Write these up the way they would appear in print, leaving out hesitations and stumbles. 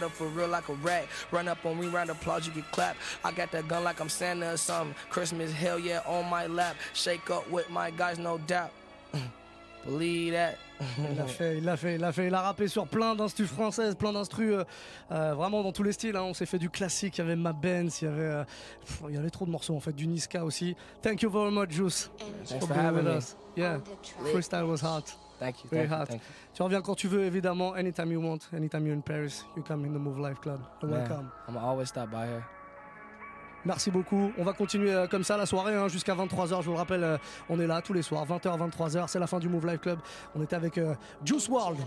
up for real like a rat. Run up on me, round applause, you get clapped. I got that gun like I'm Santa or something. Christmas, hell yeah, on my lap. Shake up with my guys, no doubt. Believe that. Il a rappé sur plein d'instrus françaises, plein d'instrus vraiment dans tous les styles. Hein. On s'est fait du classique, il y avait Ma Benz, il y avait trop de morceaux en fait, du Niska aussi. Thank you very much, Juice. Thanks for having me. Yeah, freestyle was hot. Thank you. Very Thank you, hot. thank you. Tu reviens quand tu veux, évidemment, anytime you want, anytime you're in Paris, you come in the Move Life Club. Welcome. I'm always stop by here. Merci beaucoup. On va continuer comme ça la soirée hein, jusqu'à 23h. Je vous le rappelle, on est là tous les soirs, 20h, 23h. C'est la fin du Move Life Club. On était avec Juice WRLD.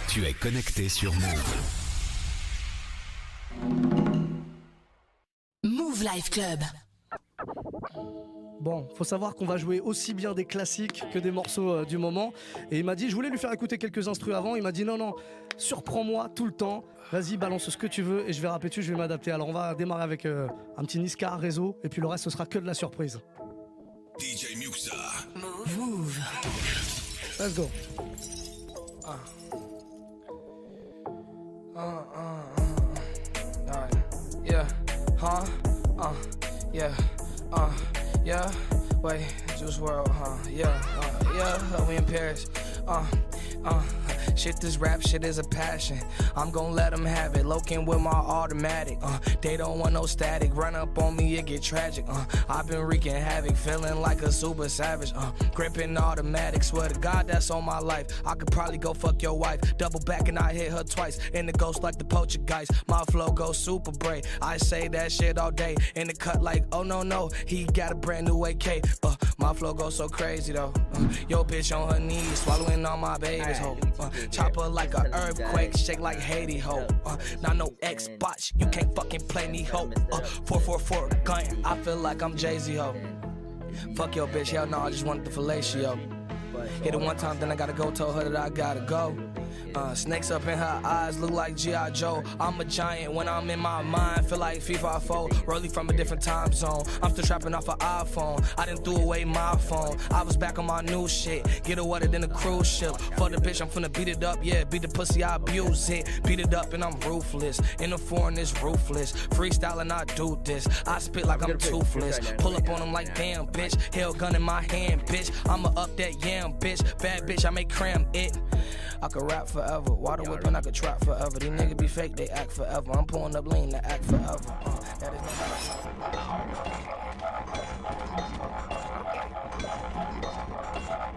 Tu es connecté sur Move. Move Life Club. Bon, faut savoir qu'on va jouer aussi bien des classiques que des morceaux du moment. Et il m'a dit, je voulais lui faire écouter quelques instrus avant. Il m'a dit non, surprends-moi tout le temps. Vas-y, balance ce que tu veux et je vais rapper dessus, je vais m'adapter. Alors on va démarrer avec un petit Niska réseau et puis le reste ce sera que de la surprise. DJ Muxa. Move. Let's go. Yeah, huh? Yeah, yeah. Wait, Juice WRLD, yeah, we in Paris, Shit, this rap shit is a passion. I'm gon' let them have it. Lokin' with my automatic. They don't want no static. Run up on me, it get tragic. I've been wreaking havoc, feeling like a super savage. Gripping automatic. Swear to God, that's on my life. I could probably go fuck your wife. Double back and I hit her twice. In the ghost like the poacher guys. My flow goes super brave. I say that shit all day. In the cut like, oh no, he got a brand new AK. My flow goes so crazy though. Yo bitch on her knees, swallowing all my babies. Chopper like an earthquake, shake like Haiti, ho. Not no Xbox, you can't fucking play me, ho. 444 gun, I feel like I'm Jay-Z, ho. Fuck your bitch, hell no, I just wanted the fellatio. Hit it one time, then I gotta go, told her that I gotta go. Snakes up in her eyes, look like G.I. Joe. I'm a giant when I'm in my mind, feel like FIFA 4. Rolling from a different time zone. I'm still trapping off an iPhone. I done threw away my phone. I was back on my new shit. Get it wetter than a cruise ship. For the bitch, I'm finna beat it up. Yeah, beat the pussy, I abuse it. Beat it up and I'm ruthless. In the foreign is ruthless. Freestyling, I do this. I spit like I'm toothless. Pull up on them like damn, bitch. Hell gun in my hand, bitch. I'ma up that yam, bitch. Bad bitch, I make cram it. I could rap forever, water whipping, I could trap forever. These niggas be fake, they act forever. I'm pulling up lean to act forever. That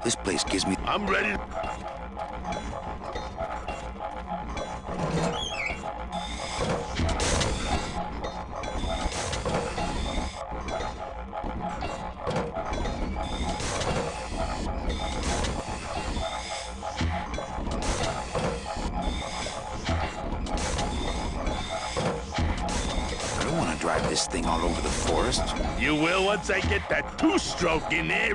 is This place gives me... I'm ready. Drive this thing all over the forest? You will once I get that two-stroke in there.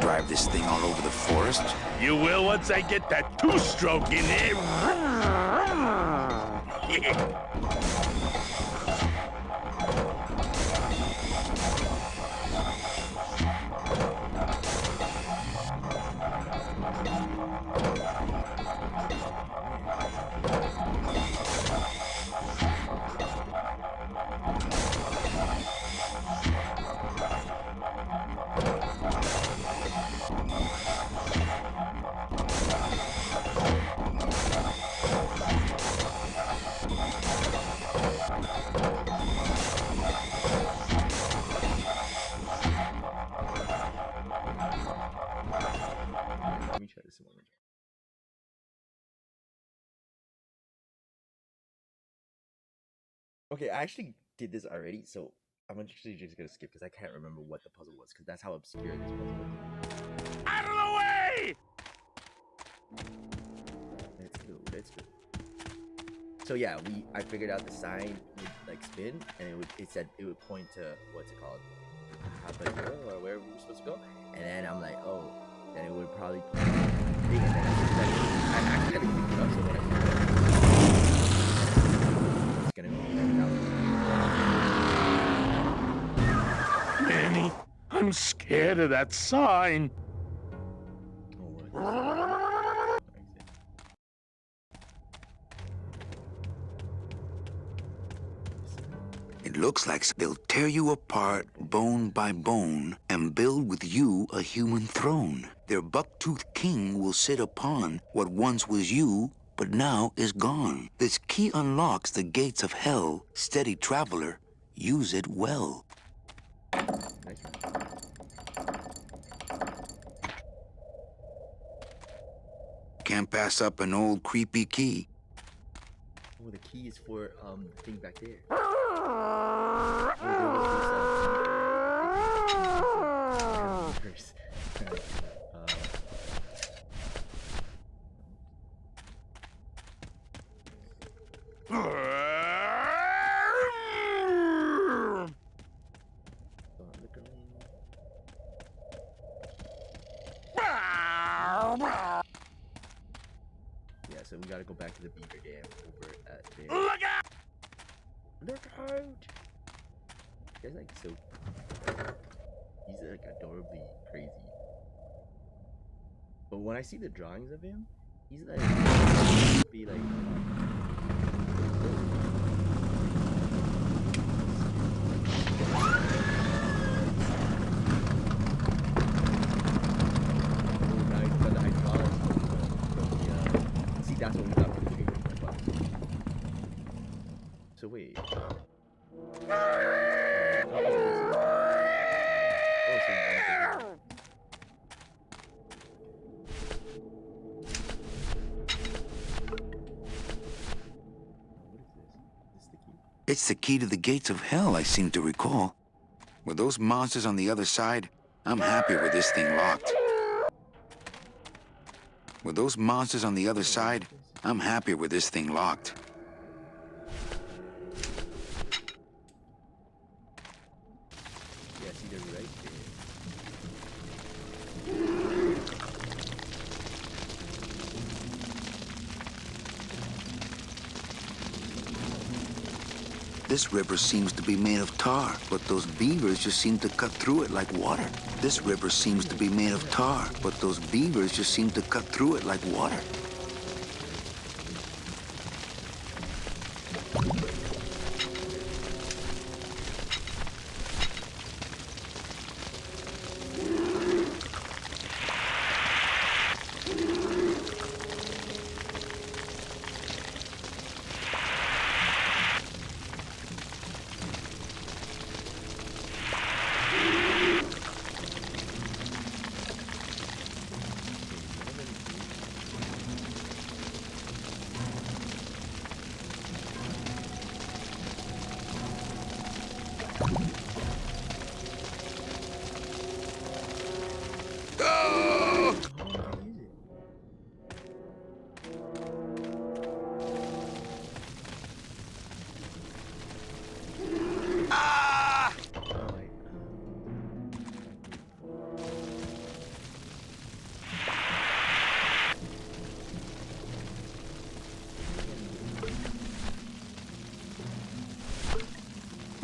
drive this thing all over the forest? You will once I get that two-stroke in there. Let me try this one. Okay, I actually did this already, so I'm actually just gonna skip because I can't remember what the puzzle was because that's how obscure this puzzle is. Out of the way! Let's go. So yeah, I figured out the sign would like spin and it said it would point to what's it called? Habanero or where we were supposed to go. And then I'm like, oh, then it would probably point to the thing and then I actually had to pick it up so when I it's gonna go right out. Manny, I'm scared of that sign. Oh, what? It looks like they'll tear you apart bone by bone and build with you a human throne. Their buck-toothed king will sit upon what once was you, but now is gone. This key unlocks the gates of hell. Steady traveler, use it well. Nice. Can't pass up an old creepy key. Oh, the key is for the thing back there. Oh, there was this, yeah, so we gotta go back to the beaver dam over at there. Look out! Look out! He's like so. He's like adorably crazy. But when I see the drawings of him, he's like be like. See, that's what we got for the trigger. So wait. It's the key to the gates of hell, I seem to recall. With those monsters on the other side, I'm happy with this thing locked. With those monsters on the other side, I'm happy with this thing locked. Yeah, see, they're right there. This river seems to be made of tar, but those beavers just seem to cut through it like water. This river seems to be made of tar, but those beavers just seem to cut through it like water.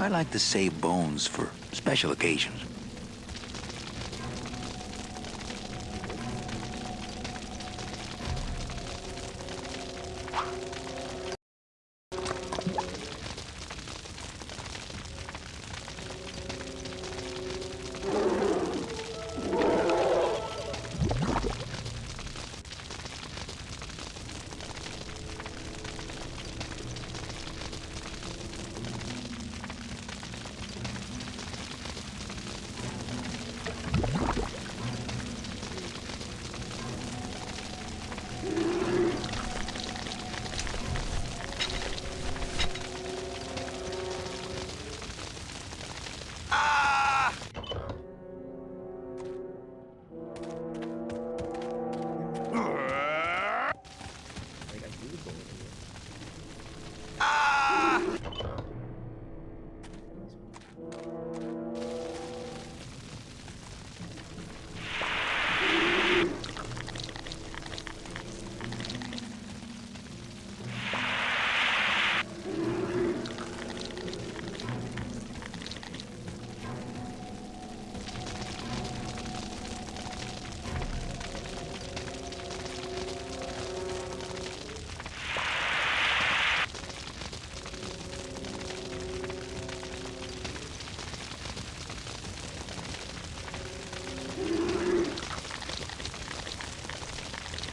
I like to save bones for special occasions.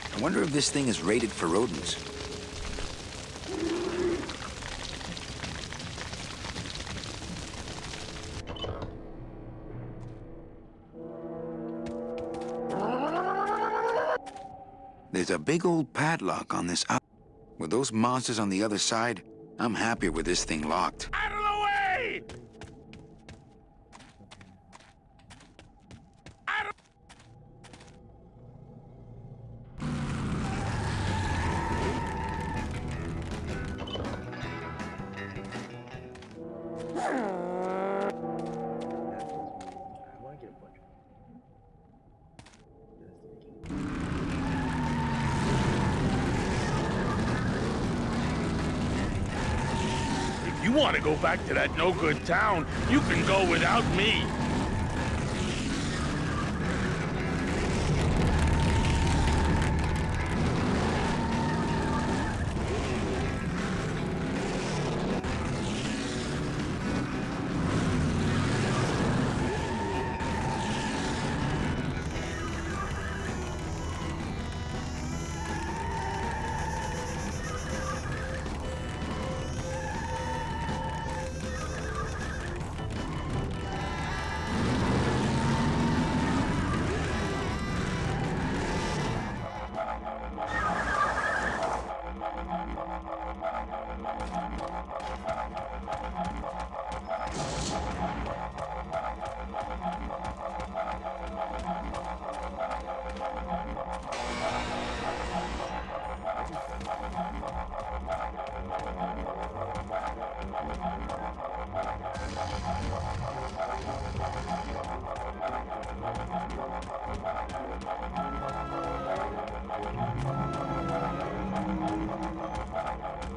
I wonder if this thing is rated for rodents. There's a big old padlock on this out. With those monsters on the other side, I'm happier with this thing locked. Out of the way! If you want to go back to that no-good town, you can go without me.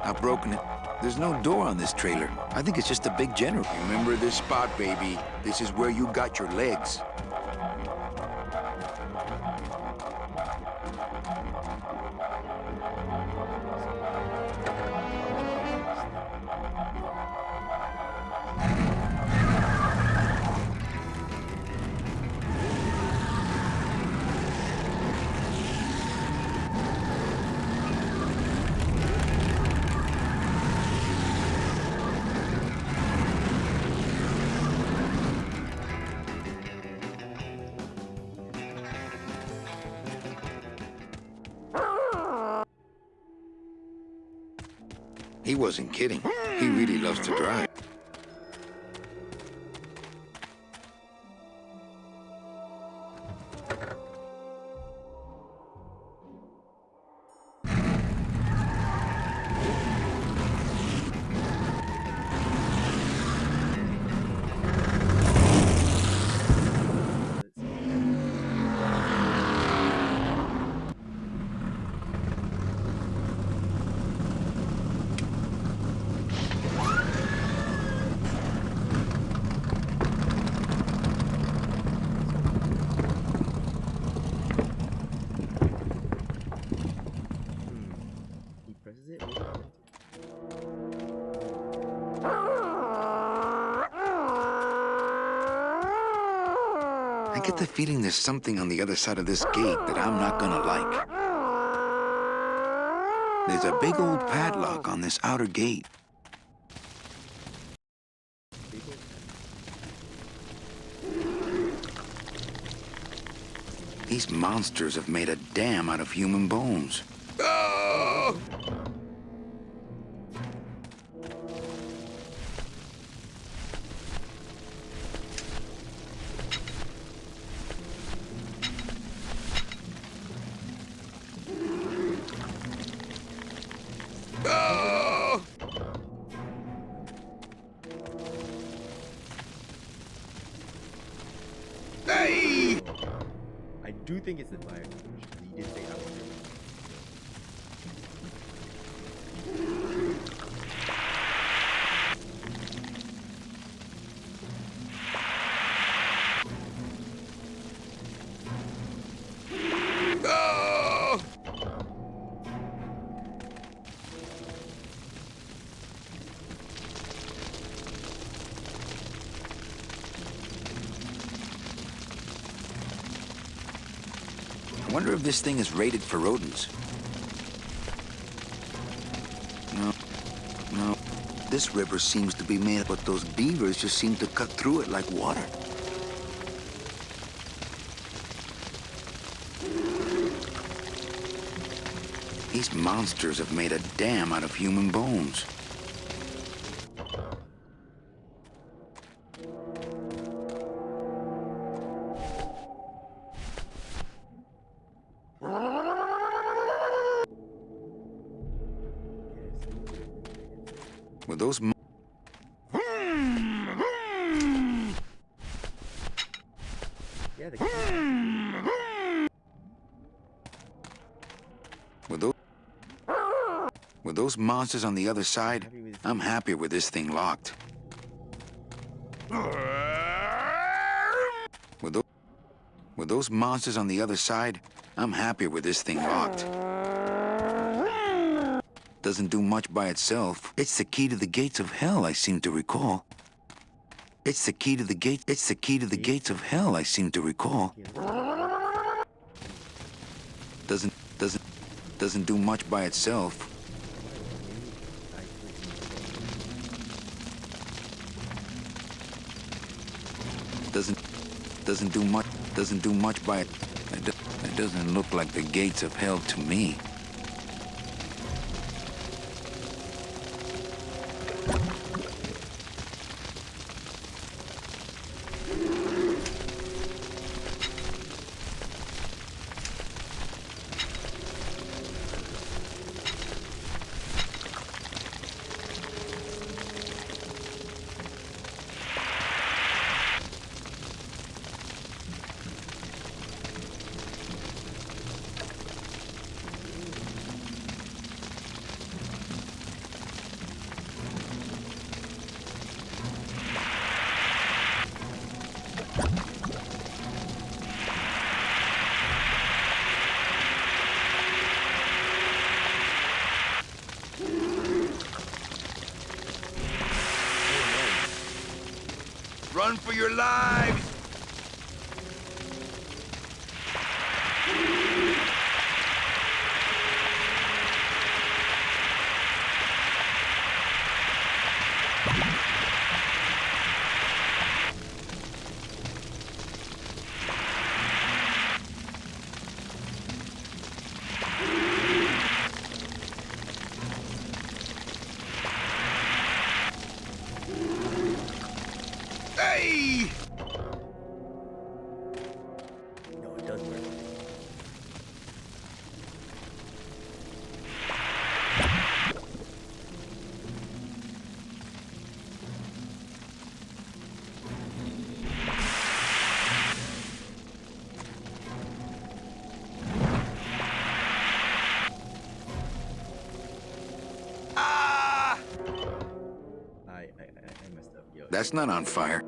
I've broken it. There's no door on this trailer. I think it's just a big general. Remember this spot, baby. This is where you got your legs. He wasn't kidding. He really loves to drive. I get the feeling there's something on the other side of this gate that I'm not gonna like. There's a big old padlock on this outer gate. These monsters have made a dam out of human bones. Oh! Oh! Hey! I do think it's the fire extinguisher. He did say that one. Oh! I wonder if this thing is rated for rodents. No. This river seems to be made, but those beavers just seem to cut through it like water. These monsters have made a dam out of human bones. Were those Yeah, the Were those monsters on the other side? I'm happier with this thing locked. Were those monsters on the other side? I'm happier with this thing locked. Doesn't do much by itself. It's the key to the gates of hell, I seem to recall. It's the key to the gate. It's the key to the gates of hell, I seem to recall. Doesn't do much by itself. Doesn't do much by it. It doesn't look like the gates of hell to me. Run for your lives! Hey! No, it does work. Ah! I messed up. Yo, That's not on fire.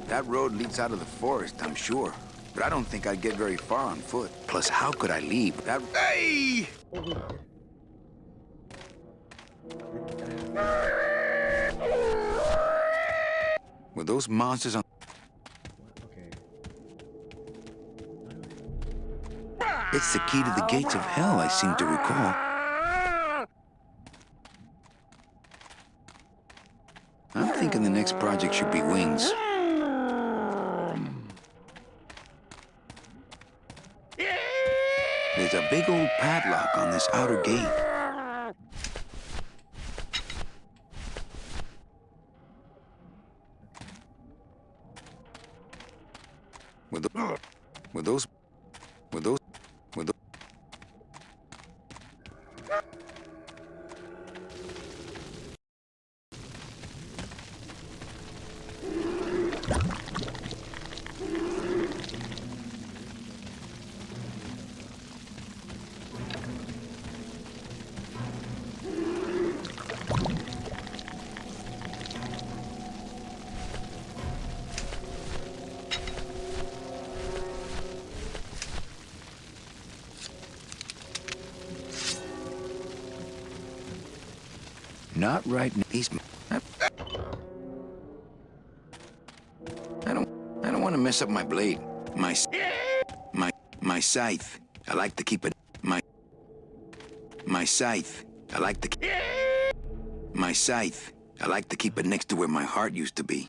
That road leads out of the forest, I'm sure. But I don't think I'd get very far on foot. Plus, how could I leave? That... Hey! Were those monsters on... Okay. It's the key to the gates of hell, I seem to recall. I'm thinking the next project should be wings. There's a big old padlock on this outer gate. Were those... Not right now. These... I don't want to mess up my blade. My scythe. I like to keep it... My scythe. I like to... My scythe. I like to keep it next to where my heart used to be.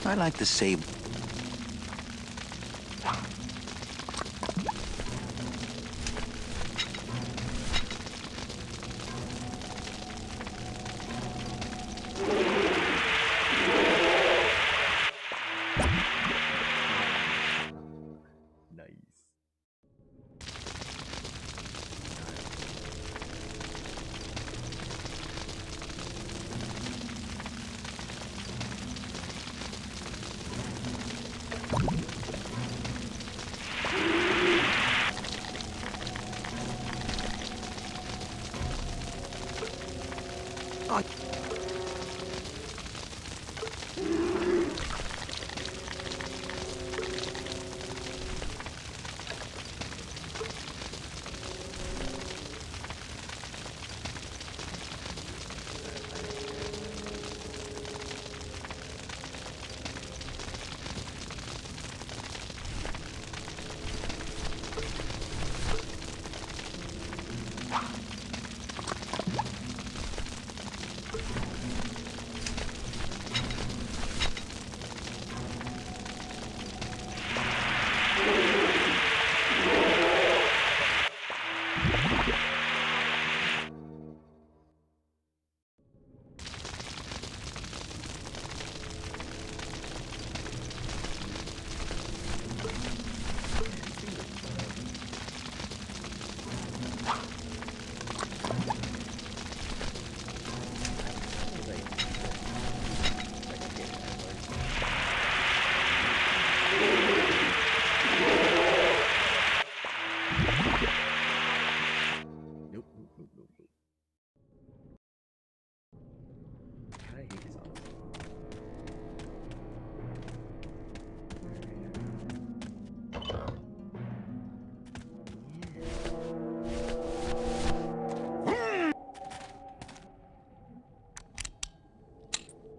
I like to save...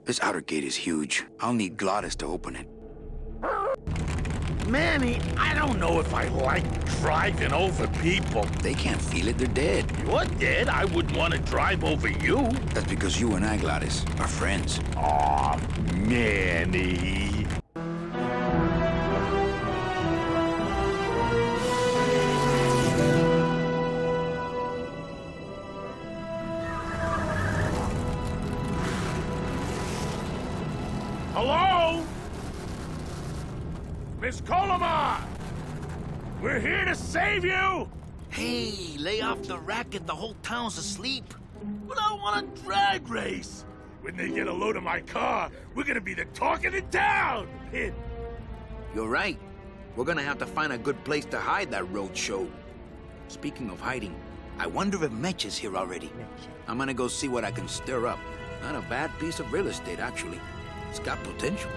This outer gate is huge. I'll need Gladys to open it. Manny, I don't know if I like driving over people. They can't feel it, they're dead. You're dead. I wouldn't want to drive over you. That's because you and I, Gladys, are friends. Aw, Manny. Hello? Miss Colomar! We're here to save you! Hey, lay off the racket. The whole town's asleep. But I want a drag race! When they get a load of my car, we're gonna be the talk of the town! You're right. We're gonna have to find a good place to hide that road show. Speaking of hiding, I wonder if Mitch is here already. I'm gonna go see what I can stir up. Not a bad piece of real estate, actually. It's got potential.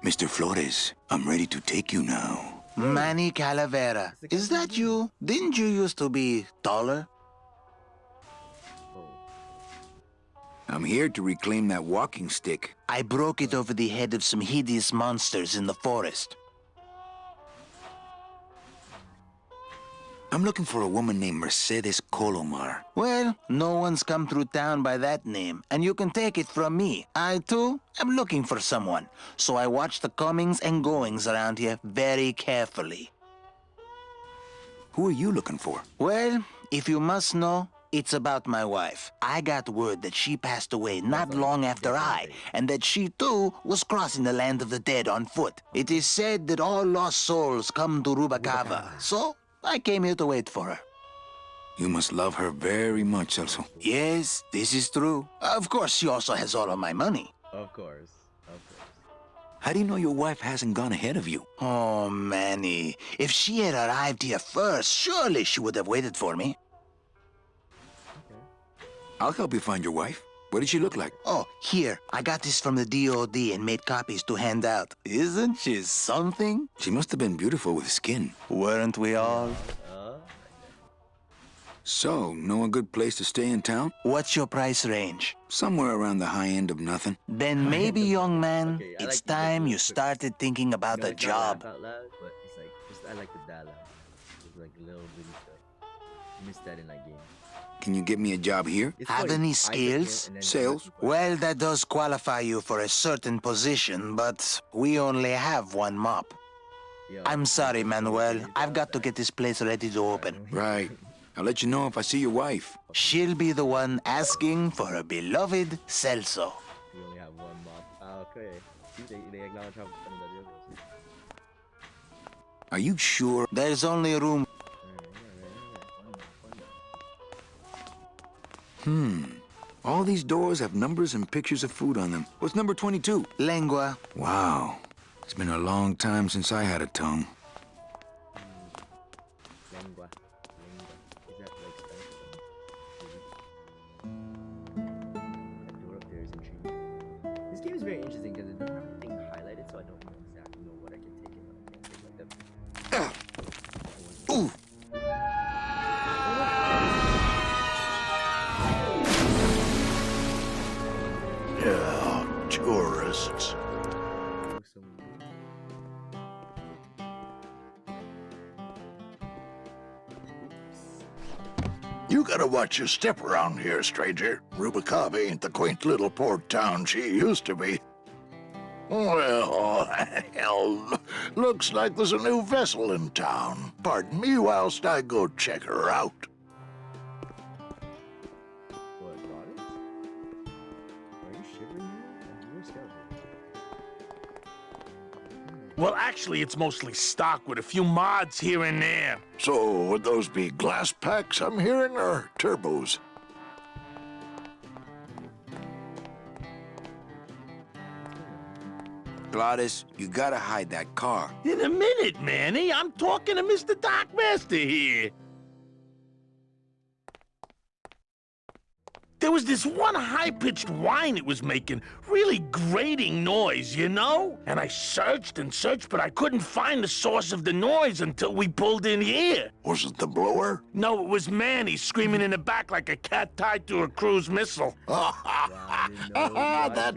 Mr. Flores, I'm ready to take you now. Manny Calavera, is that you? Didn't you used to be taller? I'm here to reclaim that walking stick. I broke it over the head of some hideous monsters in the forest. I'm looking for a woman named Mercedes Colomar. Well, no one's come through town by that name, and you can take it from me. I, too, am looking for someone, so I watch the comings and goings around here very carefully. Who are you looking for? Well, if you must know, it's about my wife. I got word that she passed away not long after I, and that she, too, was crossing the land of the dead on foot. It is said that all lost souls come to Rubacava, so I came here to wait for her. You must love her very much, Celso. Yes, this is true. Of course, she also has all of my money. Of course. How do you know your wife hasn't gone ahead of you? Oh, Manny. If she had arrived here first, surely she would have waited for me. I'll help you find your wife. What did she look like? Oh, here. I got this from the DOD and made copies to hand out. Isn't she something? She must have been beautiful with skin. Weren't we all? So, know a good place to stay in town? What's your price range? Somewhere around the high end of nothing. Then maybe, young man, Okay, I it's like the time you difference. started thinking about a It's not laugh job. out loud, but it's like, I like the dialogue. It's like a little bitty stuff. I missed that in that game. Can you get me a job here? It's Have funny, any I took skills? it and then Sales? Well, that does qualify you for a certain position, but we only have one mop. Yo, I'm sorry, Manuel. I've got to get this place ready to open. Right. I'll let you know if I see your wife. She'll be the one asking for her beloved Celso. We only have one mob. Okay. See, they acknowledge how funny that is. Are you sure? There's only room. All these doors have numbers and pictures of food on them. What's number 22? Lengua. Wow. It's been a long time since I had a tongue. Lengua. Is that like Spanish? That door up there is intriguing. This game is very interesting because it doesn't have anything highlighted, so I don't exactly know what I can take and what I can't take. Like that. Ooh! Yeah, tourists. You gotta watch your step around here, stranger. Rubacava ain't the quaint little port town she used to be. Well, hell, looks like there's a new vessel in town. Pardon me whilst I go check her out. What, Rollins? Are you shivering here? You're scared. Well, actually, it's mostly stock with a few mods here and there. So, would those be glass packs I'm hearing, or turbos? Glottis, you gotta hide that car. In a minute, Manny. I'm talking to Mr. Dockmaster here. There was this one high-pitched whine it was making, really grating noise, you know? And I searched and searched, but I couldn't find the source of the noise until we pulled in here. Was it the blower? No, it was Manny screaming in the back like a cat tied to a cruise missile. That's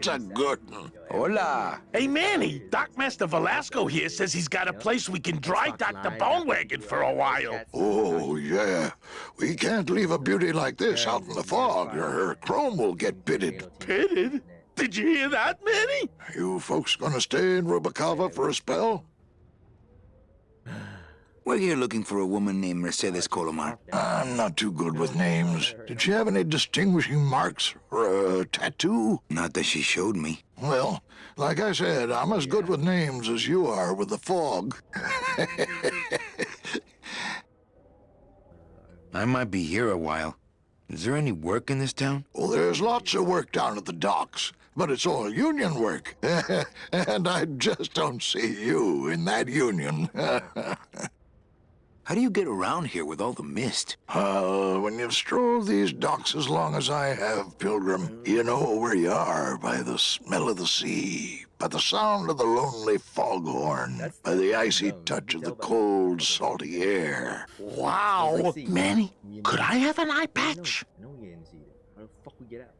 a good one. Hola. Hey, Manny, Dockmaster Velasco here says he's got a place we can dry dock the bone wagon for a while. Oh, yeah. We can't leave a beauty like this out in the fog, or her chrome will get pitted. Pitted? Did you hear that, Manny? You folks gonna stay in Rubacava for a spell? We're here looking for a woman named Mercedes Colomar. I'm not too good with names. Did she have any distinguishing marks or a tattoo? Not that she showed me. Well, like I said, I'm as good with names as you are with the fog. I might be here a while. Is there any work in this town? Well, there's lots of work down at the docks, but it's all union work. And I just don't see you in that union. How do you get around here with all the mist? When you've strolled these docks as long as I have, Pilgrim, you know where you are by the smell of the sea, by the sound of the lonely foghorn, by the icy touch of the cold, salty air. Wow. Manny, could I have an eye patch? No, we didn't see it. How the fuck we get out?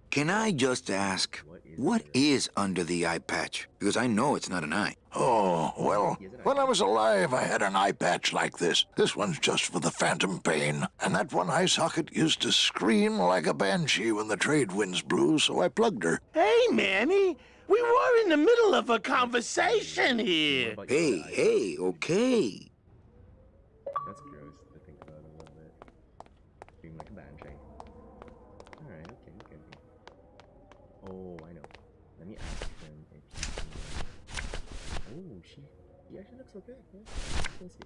Can I just ask, what is under the eye patch? Because I know it's not an eye. Oh, well, when I was alive, I had an eye patch like this. This one's just for the phantom pain. And that one eye socket used to scream like a banshee when the trade winds blew, so I plugged her. Hey, Manny, we were in the middle of a conversation here. Hey, okay. That's gross to think about a little bit. Being like a banshee. Alright, okay. Oh, I know. Let me ask them if she can... Oh, she actually looks okay. Yeah, let's see.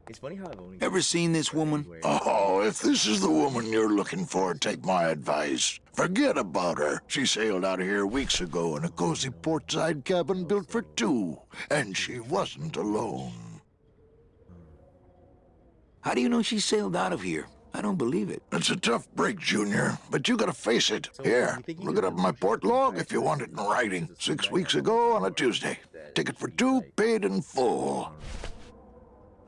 It's funny how I've only... Ever seen this woman? Oh, if this is the woman you're looking for, take my advice. Forget about her. She sailed out of here weeks ago in a cozy portside cabin built for two, and she wasn't alone. How do you know she sailed out of here? I don't believe it. It's a tough break, Junior, but you gotta face it. Here, look it up in my port log if you want it in writing. 6 weeks ago on a Tuesday. Ticket for two, paid in full.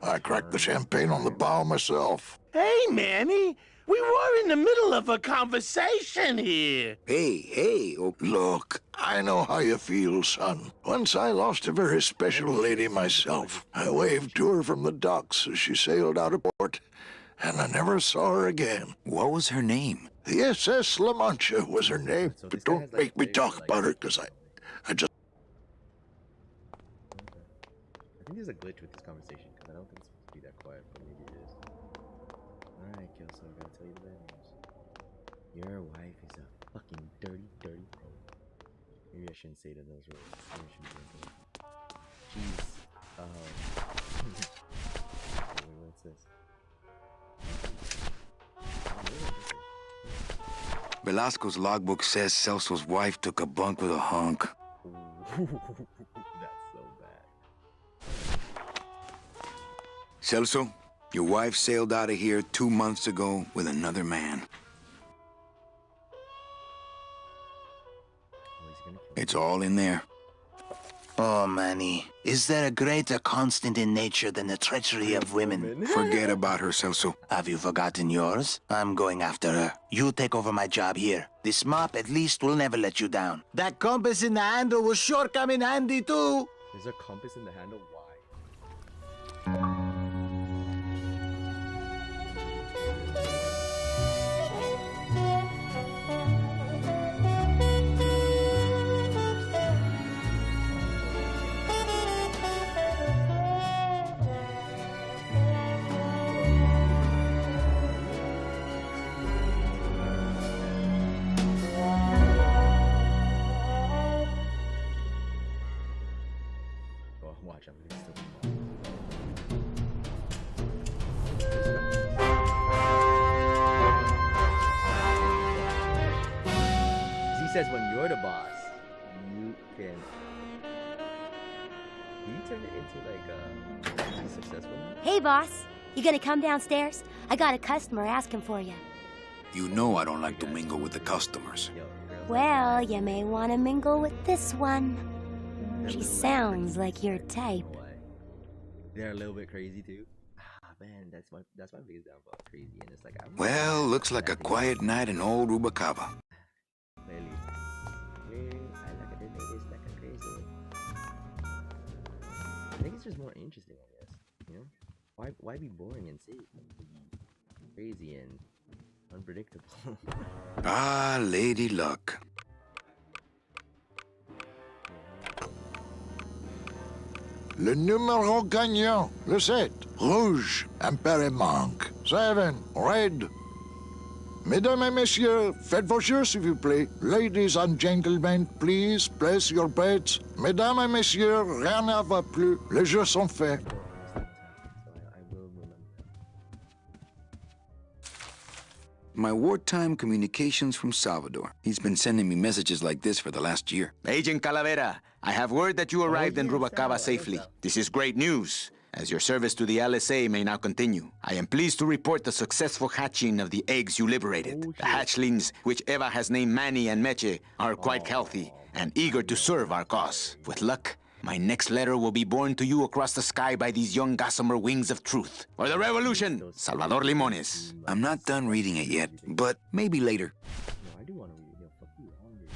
I cracked the champagne on the bow myself. Hey, Manny, we were in the middle of a conversation here. Hey, okay. Look, I know how you feel, son. Once I lost a very special lady myself. I waved to her from the docks as she sailed out of port, and I never saw her again. What was her name? The SS La Mancha was her name, but don't make me talk about her, because I just... I think there's a glitch with this conversation, because I don't think it's supposed to be that quiet, but maybe it is. Alright, Kelso, I gotta tell you the bad news. Your wife is a fucking dirty pro. Maybe I shouldn't say it in those words. Maybe I shouldn't be doing that. She's, wait, what's this? Velasco's logbook says Celso's wife took a bunk with a hunk. That's so bad. Celso, your wife sailed out of here 2 months ago with another man. It's all in there. Oh, Manny, is there a greater constant in nature than the treachery of women? Forget about her, Celso. Have you forgotten yours? I'm going after her. You take over my job here. This mop, at least, will never let you down. That compass in the handle will sure come in handy, too. There's a compass in the handle? Why? Watch, I'm gonna says when you're the boss, you can. Do you turn it into like a successful? Hey, boss. You gonna come downstairs? I got a customer asking for you. You know I don't like to mingle with the customers. Well, you may want to mingle with this one. She sounds like your type. They're a little bit crazy too. Ah, man, that's my biggest downfall. Crazy, and it's like. Well, looks like a quiet night in old Rubacava. I think it's just more interesting, I guess. You know, why be boring and safe? Crazy and unpredictable. Ah, Lady Luck. Le numéro gagnant, le 7, rouge, impéré manque. 7, red. Mesdames et messieurs, faites vos jeux s'il vous plaît. Ladies and gentlemen, please place your bets. Mesdames et messieurs, rien ne va plus. Les jeux sont faits. My wartime communications from Salvador. He's been sending me messages like this for the last year. Agent Calavera, I have word that you arrived in Rubacava safely. This is great news, as your service to the LSA may now continue. I am pleased to report the successful hatching of the eggs you liberated. The hatchlings, which Eva has named Manny and Meche, are quite healthy and eager to serve our cause. With luck, my next letter will be borne to you across the sky by these young gossamer wings of truth. For the revolution, Salvador Limones. I'm not done reading it yet, but maybe later. No, I do want to read it. Yo, fuck you, I'm hungry.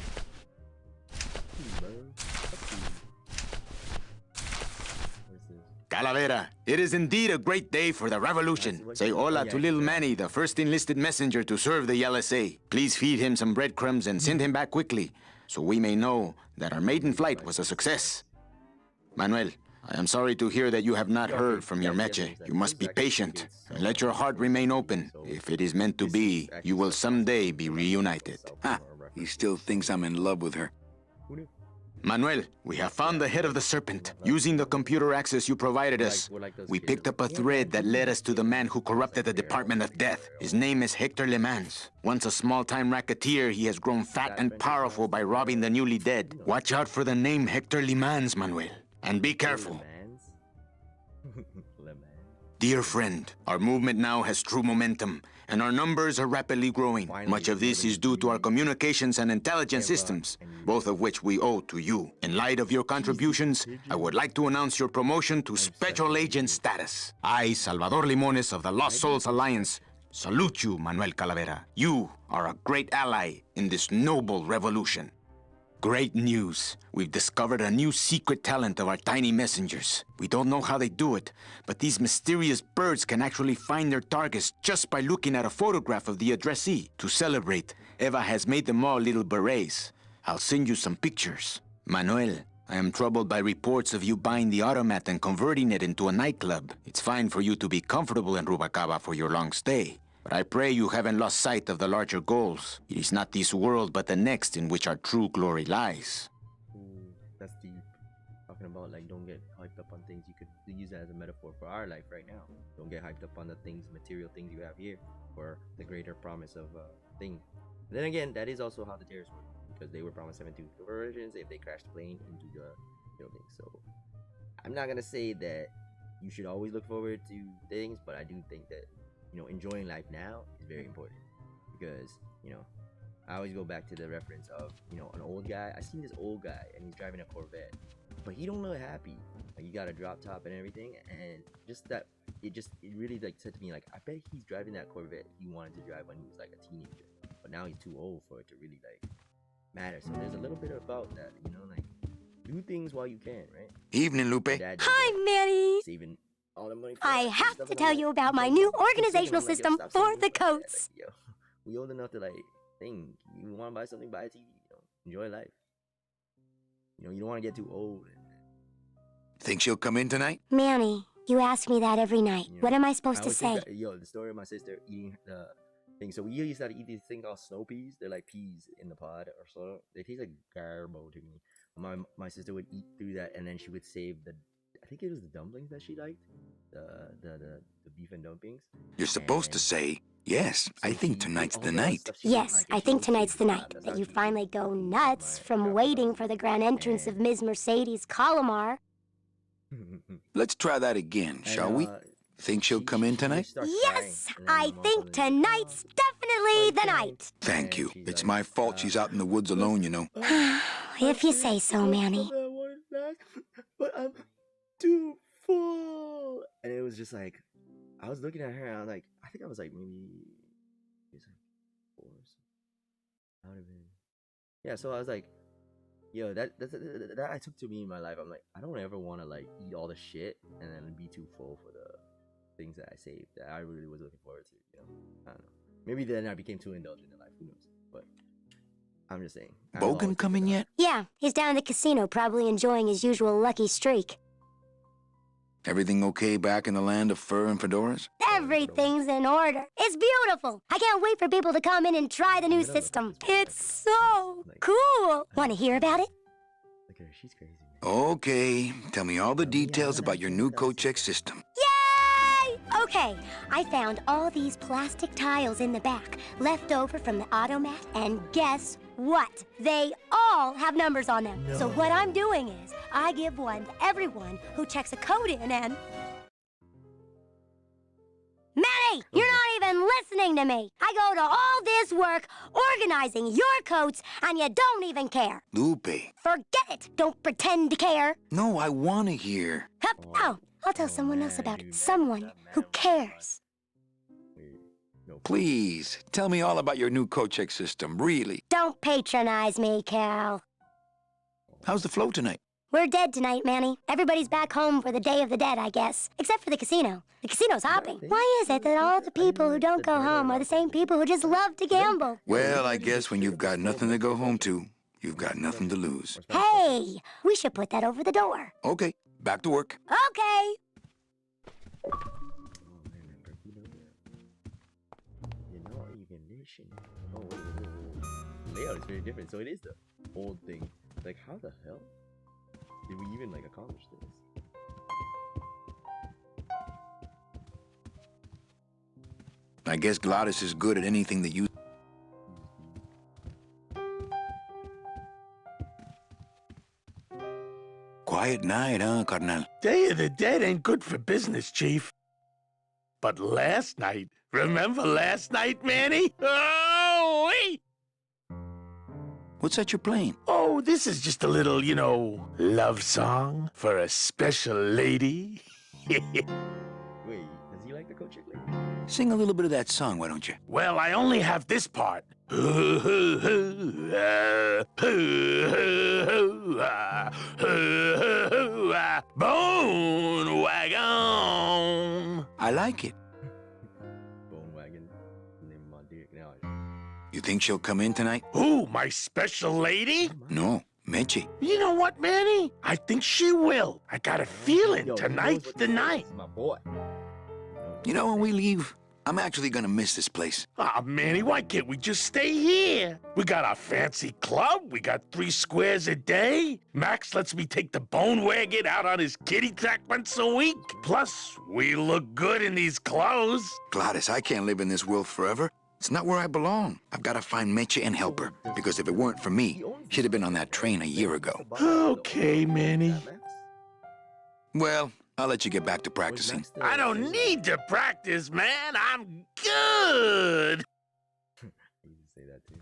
Calavera, it is indeed a great day for the revolution. Say hola to little Manny, the first enlisted messenger to serve the LSA. Please feed him some breadcrumbs and send him back quickly, so we may know that our maiden flight was a success. Manuel, I am sorry to hear that you have not heard from your Meche. You must be patient and let your heart remain open. If it is meant to be, you will someday be reunited. Ha! He still thinks I'm in love with her. Manuel, we have found the head of the serpent. Using the computer access you provided us, we picked up a thread that led us to the man who corrupted the Department of Death. His name is Hector Le Mans. Once a small-time racketeer, he has grown fat and powerful by robbing the newly dead. Watch out for the name Hector Le Mans, Manuel. And be careful. Dear friend, our movement now has true momentum, and our numbers are rapidly growing. Much of this is due to our communications and intelligence systems, both of which we owe to you. In light of your contributions, I would like to announce your promotion to Special Agent status. I, Salvador Limones of the Lost Souls Alliance, salute you, Manuel Calavera. You are a great ally in this noble revolution. Great news. We've discovered a new secret talent of our tiny messengers. We don't know how they do it, but these mysterious birds can actually find their targets just by looking at a photograph of the addressee. To celebrate, Eva has made them all little berets. I'll send you some pictures. Manuel, I am troubled by reports of you buying the automat and converting it into a nightclub. It's fine for you to be comfortable in Rubacava for your long stay, but I pray you haven't lost sight of the larger goals. It is not this world, but the next in which our true glory lies. That's deep. Talking about, like, don't get hyped up on things. You could use that as a metaphor for our life right now. Don't get hyped up on the things, material things you have here, for the greater promise of thing. Then again, that is also how the terrorists work, because they were promised 72 conversions if they crash the plane into the building. So I'm not gonna say that you should always look forward to things, but I do think that, you know, enjoying life now is very important, because, you know, I always go back to the reference of, you know, an old guy. I seen this old guy and he's driving a Corvette, but he don't look happy. Like, you got a drop top and everything, and just that, it really, like, said to me, like, I bet he's driving that Corvette he wanted to drive when he was like a teenager, but now he's too old for it to really, like, matter. So there's a little bit about that, you know, like, do things while you can, right? Evening, Lupe. Hi, Manny. Saving all the money. I have to tell you about my new organizational system for the coats. Like, yo, we old enough to, like, think. You want to buy something, buy a TV. You know, enjoy life. You know, you don't want to get too old. Think she'll come in tonight? Manny, you ask me that every night. You know, what am I supposed to say? Yo, the story of my sister eating the thing. So we used to eat these things called snow peas. They're like peas in the pod or so. They taste like garbo to me. My sister would eat through that, and then she would save the, I think it was the dumplings that she liked, the beef and dumplings. You're supposed to say, Yes, I think tonight's the night. Yes, I think tonight's the night that you finally go nuts from waiting for the grand entrance of Ms. Mercedes Colomar. Let's try that again, shall we? Think she'll come in tonight? Yes, I think tonight's definitely the night. Thank you. It's my fault she's out in the woods alone, you know. If you say so, Manny. But I'm too full. And it was just like, I was looking at her and I was like, I think I was like maybe 4 or something. I would have been. Yeah, so I was like, yo, that I took to me in my life. I'm like, I don't ever want to like eat all the shit and then be too full for the things that I saved that I really was looking forward to. You know, I don't know. Maybe then I became too indulgent in life. Who knows? But I'm just saying. Bogan coming yet? Yeah, he's down in the casino, probably enjoying his usual lucky streak. Everything okay back in the land of fur and fedoras? Everything's in order. It's beautiful. I can't wait for people to come in and try the new system. It's so cool. Want to hear about it? Look at her, she's crazy. Okay, tell me all the details about your new co-check system. Yay! Okay, I found all these plastic tiles in the back, left over from the automat, and guess what? They all have numbers on them. So what I'm doing is, I give one to everyone who checks a code in and... Manny, you're not even listening to me. I go to all this work organizing your coats, and you don't even care. Lupe. Forget it. Don't pretend to care. No, I want to hear. Hup. Oh, I'll tell someone else about it. Someone who cares. Please, tell me all about your new co-check system, really. Don't patronize me, Cal. How's the flow tonight? We're dead tonight, Manny. Everybody's back home for the Day of the Dead, I guess. Except for the casino. The casino's hopping. Why is it that all the people who don't go home are the same people who just love to gamble? Well, I guess when you've got nothing to go home to, you've got nothing to lose. Hey, we should put that over the door. Okay, back to work. Okay. Oh, wait. Layout is very different. So it is the old thing. Like, how the hell did we even like accomplish this? I guess Gladys is good at anything that you... Quiet night, huh, Carnal? Day of the Dead ain't good for business, Chief. But last night, remember last night, Manny? Oh, wait! What's that you're playing? Oh, this is just a little, you know, love song for a special lady. Wait, does he like the co-check lady? Sing a little bit of that song, why don't you? Well, I only have this part. Bone wagon. I like it. Bone wagon. Name my dick now. You think she'll come in tonight? Who, my special lady? No, Meche. You know what, Manny? I think she will. I got a feeling tonight's the night. My boy. You know, when we leave, I'm actually gonna miss this place. Aw, Manny, why can't we just stay here? We got our fancy club, we got 3 squares a day. Max lets me take the bone wagon out on his kitty track once a week. Plus, we look good in these clothes. Gladys, I can't live in this world forever. It's not where I belong. I've got to find Meche and help her, because if it weren't for me, she'd have been on that train a year ago. Okay, Manny. Well, I'll let you get back to practicing. I don't need to practice, man. I'm good. I used to say that too.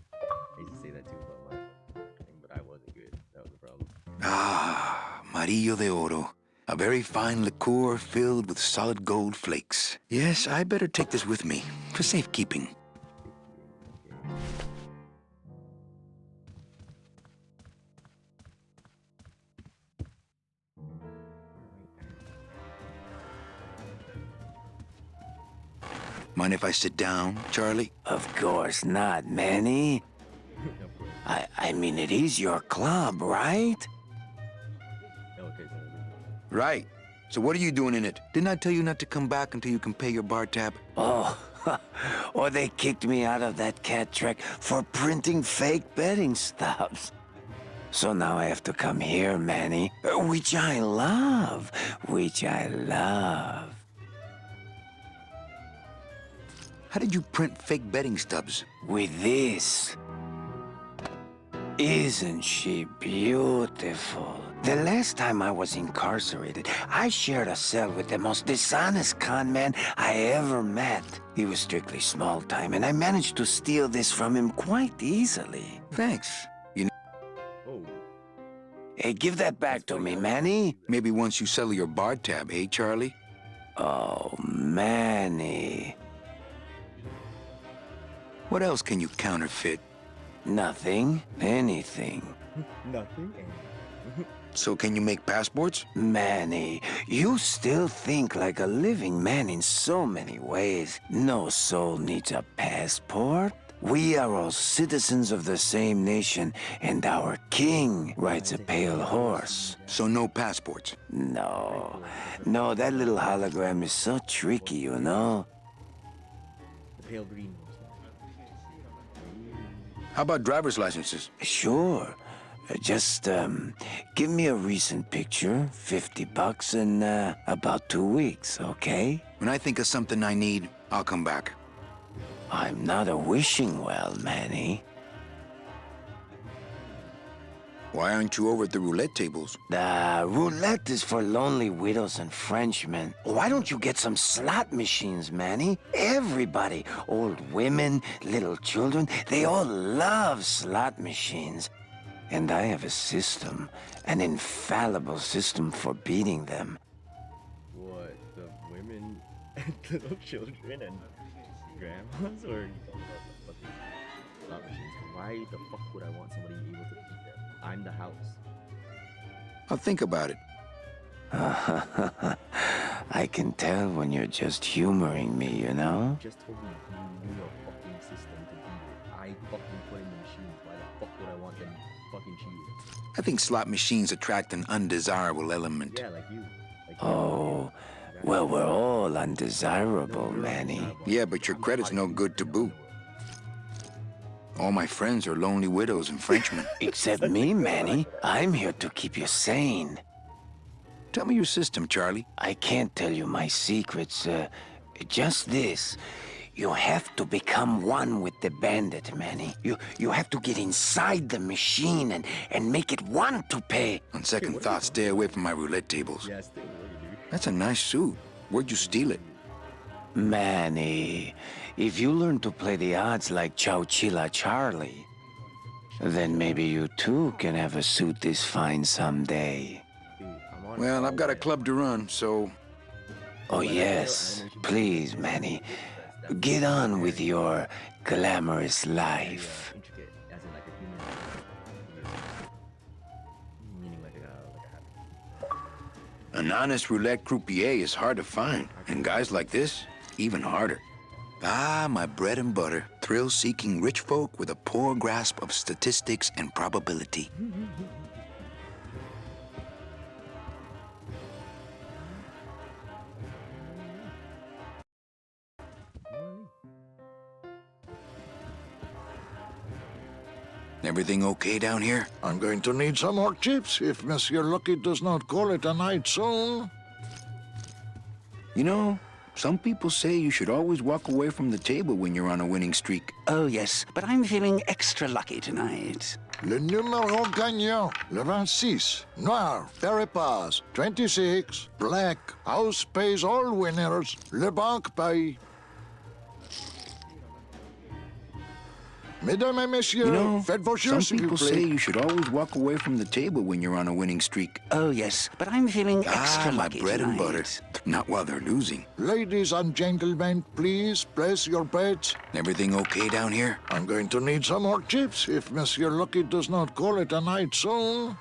About my thing, but I wasn't good. That was the problem. Ah, Marillo de Oro. A very fine liqueur filled with solid gold flakes. Yes, I better take this with me for safekeeping. Mind if I sit down, Charlie? Of course not, Manny. I mean, it is your club, right? Right. So what are you doing in it? Didn't I tell you not to come back until you can pay your bar tab? Oh, or they kicked me out of that cat track for printing fake betting stubs. So now I have to come here, Manny, which I love, How did you print fake betting stubs? With this. Isn't she beautiful? The last time I was incarcerated, I shared a cell with the most dishonest con man I ever met. He was strictly small time, and I managed to steal this from him quite easily. Thanks. You know, Hey, give that back to me, Manny. maybe once you settle your bar tab, eh, Charlie? Oh, Manny. What else can you counterfeit? Nothing. Anything. Nothing. So can you make passports? Manny, you still think like a living man in so many ways. No soul needs a passport. We are all citizens of the same nation, and our king rides a pale horse. So no passports? No. No, that little hologram is so tricky, you know? The pale green. How about driver's licenses? Sure. Just, give me a recent picture, $50 in, about 2 weeks, okay? When I think of something I need, I'll come back. I'm not a wishing well, Manny. Why aren't you over at the roulette tables? The roulette is for lonely widows and Frenchmen. Why don't you get some slot machines, Manny? Everybody, old women, little children, they all love slot machines. And I have a system, an infallible system for beating them. What? The women and little children and grandmas? Or are you talking about the fucking slot machines? Why the fuck would I want somebody able to beat them? I'm the house. I'll think about it. I can tell when you're just humoring me, you know? You just told me you knew a fucking system to beat it. I fucking put in the machines. Why the fuck would I want them fucking cheated? I think slot machines attract an undesirable element. Yeah, like you. Oh, well, we're all undesirable, Manny. Yeah, but your credit's no good to boot. All my friends are lonely widows and Frenchmen. Except me, Manny. I'm here to keep you sane. Tell me your system, Charlie. I can't tell you my secrets. Just this. You have to become one with the bandit, Manny. You have to get inside the machine and make it want to pay. On second thought, stay away from my roulette tables. Yeah, stay away, dude. That's a nice suit. Where'd you steal it? Manny, if you learn to play the odds like Chowchilla Charlie, then maybe you too can have a suit this fine someday. Well, I've got a club to run, so... Oh yes, please, Manny. Get on with your glamorous life. Intricate, as in like a human. Meaning like a An honest roulette croupier is hard to find, and guys like this, even harder. Ah, my bread and butter, thrill-seeking rich folk with a poor grasp of statistics and probability. Everything okay down here? I'm going to need some more chips if Monsieur Lucky does not call it a night soon. You know, some people say you should always walk away from the table when you're on a winning streak. Oh, yes, but I'm feeling extra lucky tonight. Le numéro gagnant, le 26. Noir, Ferry Pass, 26. Black, house pays all winners. Le banque paye. Mesdames et messieurs, You know, faites vos jeux, some s'il vous people say plaît. you should always walk away from the table when you're on a winning streak. Oh, yes, but I'm feeling extra My lucky bread and tonight. butter. Not while they're losing. Ladies and gentlemen, please place your bets. Everything okay down here? I'm going to need some more chips if Monsieur Lucky does not call it a night soon.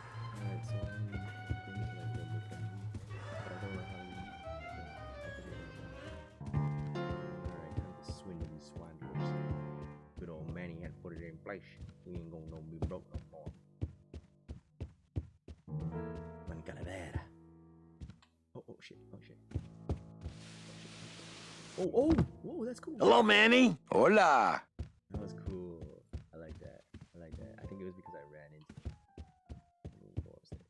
Good old Manny had put it in place. We ain't gonna be broke no more. Mancalavera. Oh shit. Oh, whoa, that's cool. Hello, Manny. Hola. That was cool. I like that. I think it was because I ran into it. What was it?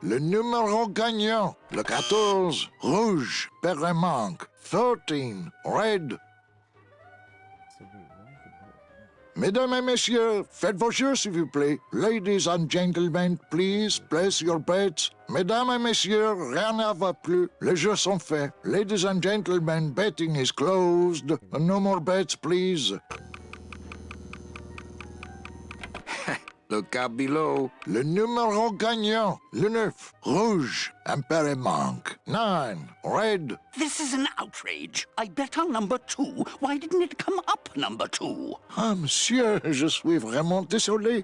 Le numéro gagnant, le 14, rouge, perd un manque. 13, red. Mesdames et messieurs, faites vos jeux s'il vous plaît. Ladies and gentlemen, please place your bets. Mesdames et messieurs, rien ne va plus. Les jeux sont faits. Ladies and gentlemen, betting is closed. No more bets, please. Look out below. Le numéro gagnant, le 9, rouge, impair et manque. 9, red. This is an outrage. I bet on number 2. Why didn't it come up number 2? Ah, monsieur, je suis vraiment désolé.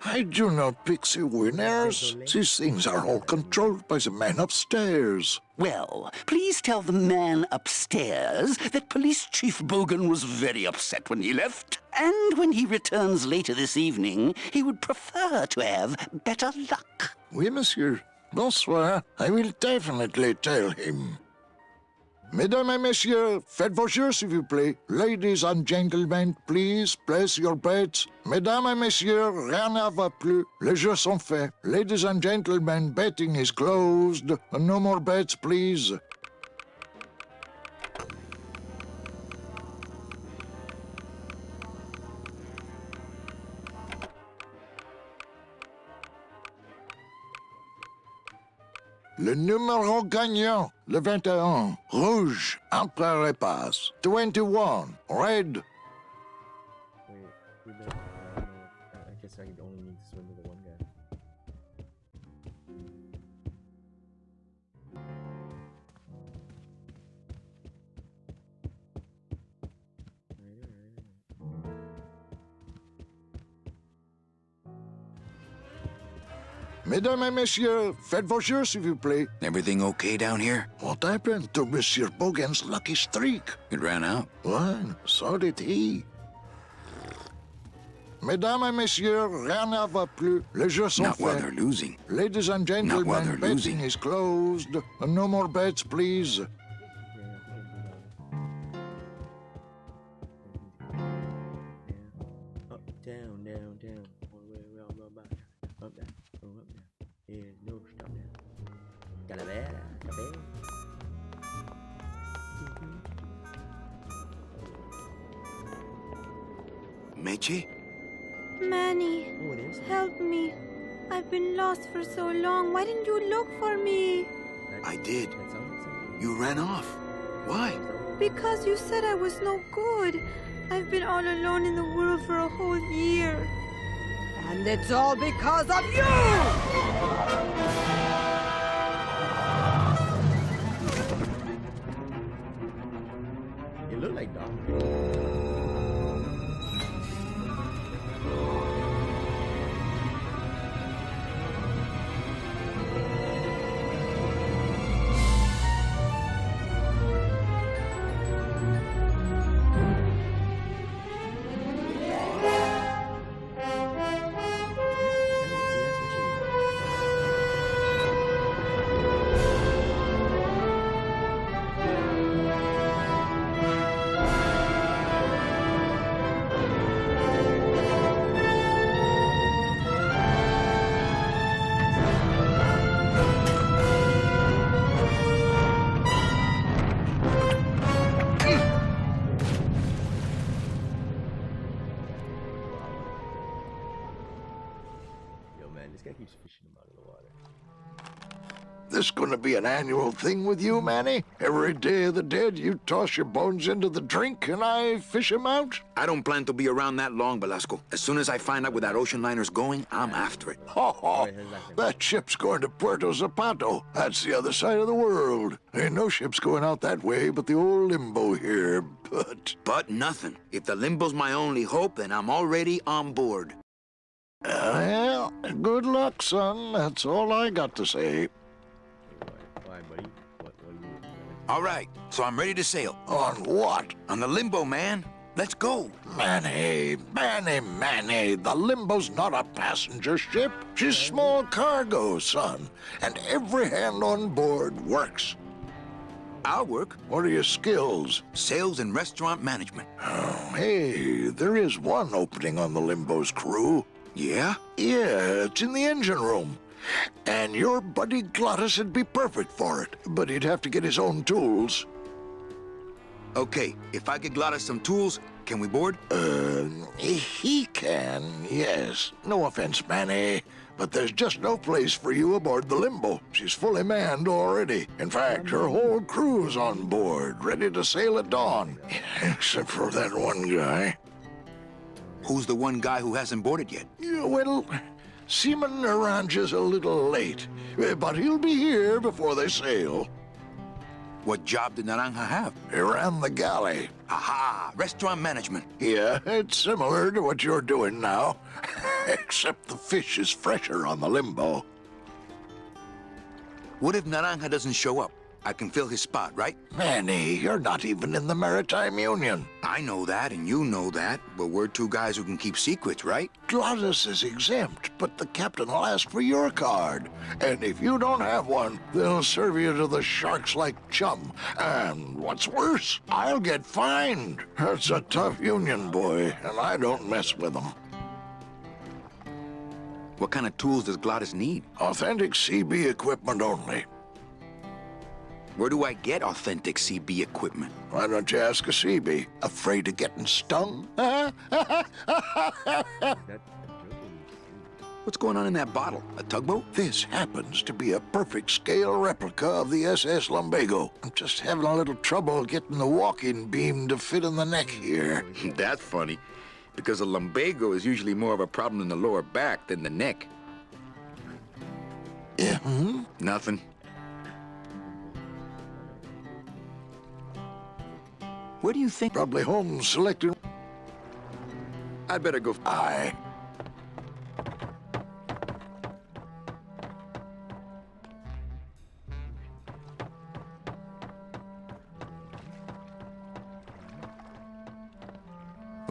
I do not pick the winners. These things are all controlled by the man upstairs. Well, please tell the man upstairs that Police Chief Bogan was very upset when he left. And when he returns later this evening, he would prefer to have better luck. Oui, monsieur. Bonsoir. I will definitely tell him. Mesdames et messieurs, faites vos jeux s'il vous plaît. Ladies and gentlemen, please place your bets. Mesdames et messieurs, rien ne va plus. Les jeux sont faits. Ladies and gentlemen, betting is closed. No more bets, please. Le numéro gagnant, le 21, rouge, empereur et passe. 21, red. Wait, I guess I only need to swim to the one guy. Mesdames et messieurs, faites vos jeux s'il vous plaît. Everything okay down here? What happened to Monsieur Bogan's lucky streak? It ran out. Well, so did he. Mesdames et messieurs, rien ne va plus. Les jeux sont Not while faits. they're losing. Ladies and Not while they're gentlemen, betting losing. is closed. No more bets, please. Up, down, down, down. All the way around, round, back. Up, down, go up, down. Yeah, no, stop down. Calavera, calavera. Meche? Manny, help me. I've been lost for so long. Why didn't you look for me? I did. You ran off. Why? Because you said I was no good. I've been all alone in the world for a whole year. And it's all because of you! It looked like Doc. Keeps fishing him out of the water. This gonna be an annual thing with you, Manny? Every Day of the Dead, you toss your bones into the drink and I fish 'em out? I don't plan to be around that long, Velasco. As soon as I find out where that ocean liner's going, I'm after it. Oh, that ship's going to Puerto Zapato. That's the other side of the world. Ain't no ships going out that way but the old limbo here, but... But nothing. If the limbo's my only hope, then I'm already on board. Well, good luck, son. That's all I got to say. Why, buddy? What are you... All right, so I'm ready to sail. On what? On the limbo, man. Let's go. Manny, the Limbo's not a passenger ship. She's small cargo, son. And every hand on board works. I'll work. What are your skills? Sales and restaurant management. Oh, hey, there is one opening on the Limbo's crew. Yeah? Yeah, it's in the engine room. And your buddy Glottis would be perfect for it, but he'd have to get his own tools. Okay, if I get Glottis some tools, can we board? He can, yes. No offense, Manny, but there's just no place for you aboard the Limbo. She's fully manned already. In fact, her whole crew's on board, ready to sail at dawn. Except for that one guy. Who's the one guy who hasn't boarded yet? Yeah, well, Seaman Arrange's a little late, but he'll be here before they sail. What job did Naranja have? He ran the galley. Aha! Restaurant management. Yeah, it's similar to what you're doing now. Except the fish is fresher on the Limbo. What if Naranja doesn't show up? I can fill his spot, right? Manny, you're not even in the Maritime Union. I know that, and you know that, but we're two guys who can keep secrets, right? Glottis is exempt, but the captain will ask for your card. And if you don't have one, they'll serve you to the sharks like chum. And what's worse, I'll get fined. That's a tough union, boy, and I don't mess with them. What kind of tools does Glottis need? Authentic CB equipment only. Where do I get authentic CB equipment? Why don't you ask a CB? Afraid of getting stung? What's going on in that bottle? A tugboat? This happens to be a perfect scale replica of the SS Lumbago. I'm just having a little trouble getting the walking beam to fit in the neck here. That's funny, because a lumbago is usually more of a problem in the lower back than the neck. Yeah, Nothing. Where do you think? Probably home selecting. I'd better go. Aye.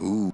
Ooh.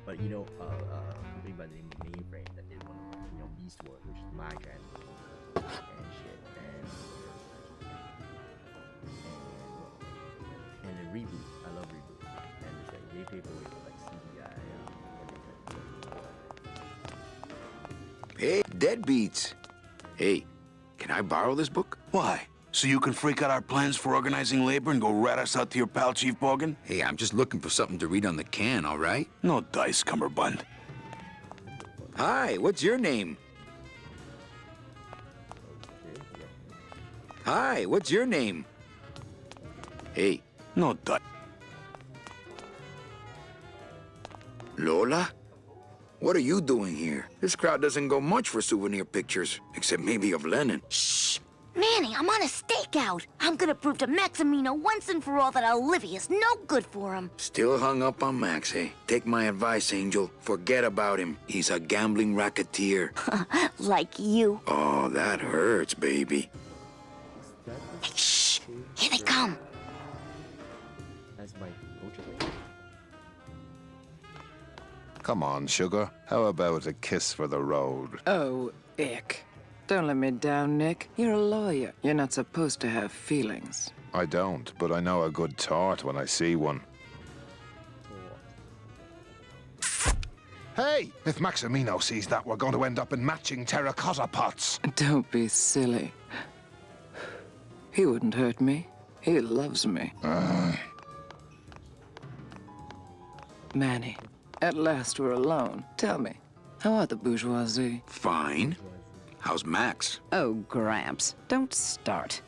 But you know, a company by the name of Mainframe that did one, you know, Beastward, which is my translation and shit, and then Reboot. I love Reboot, and it's like they pay for it for like CGI. Hey, deadbeats. Hey, can I borrow this book? Why? So you can freak out our plans for organizing labor and go rat us out to your pal, Chief Bogan? Hey, I'm just looking for something to read on the can, all right? No dice, Cumberbund. Hi, what's your name? Hi, what's your name? Hey. No dice. Lola? What are you doing here? This crowd doesn't go much for souvenir pictures, except maybe of Lenin. Shh! Manny, I'm on a stakeout. I'm gonna prove to Maximino once and for all that Olivia's no good for him. Still hung up on Max, eh? Take my advice, Angel. Forget about him. He's a gambling racketeer. Like you. Oh, that hurts, baby. Hey, shh! Here they come. That's my Come on, sugar. How about a kiss for the road? Oh, ick. Don't let me down, Nick. You're a lawyer. You're not supposed to have feelings. I don't, but I know a good tart when I see one. Hey! If Maximino sees that, we're going to end up in matching terracotta pots. Don't be silly. He wouldn't hurt me. He loves me. Manny, at last we're alone. Tell me, how are the bourgeoisie? Fine. How's Max? Oh, Gramps, don't start.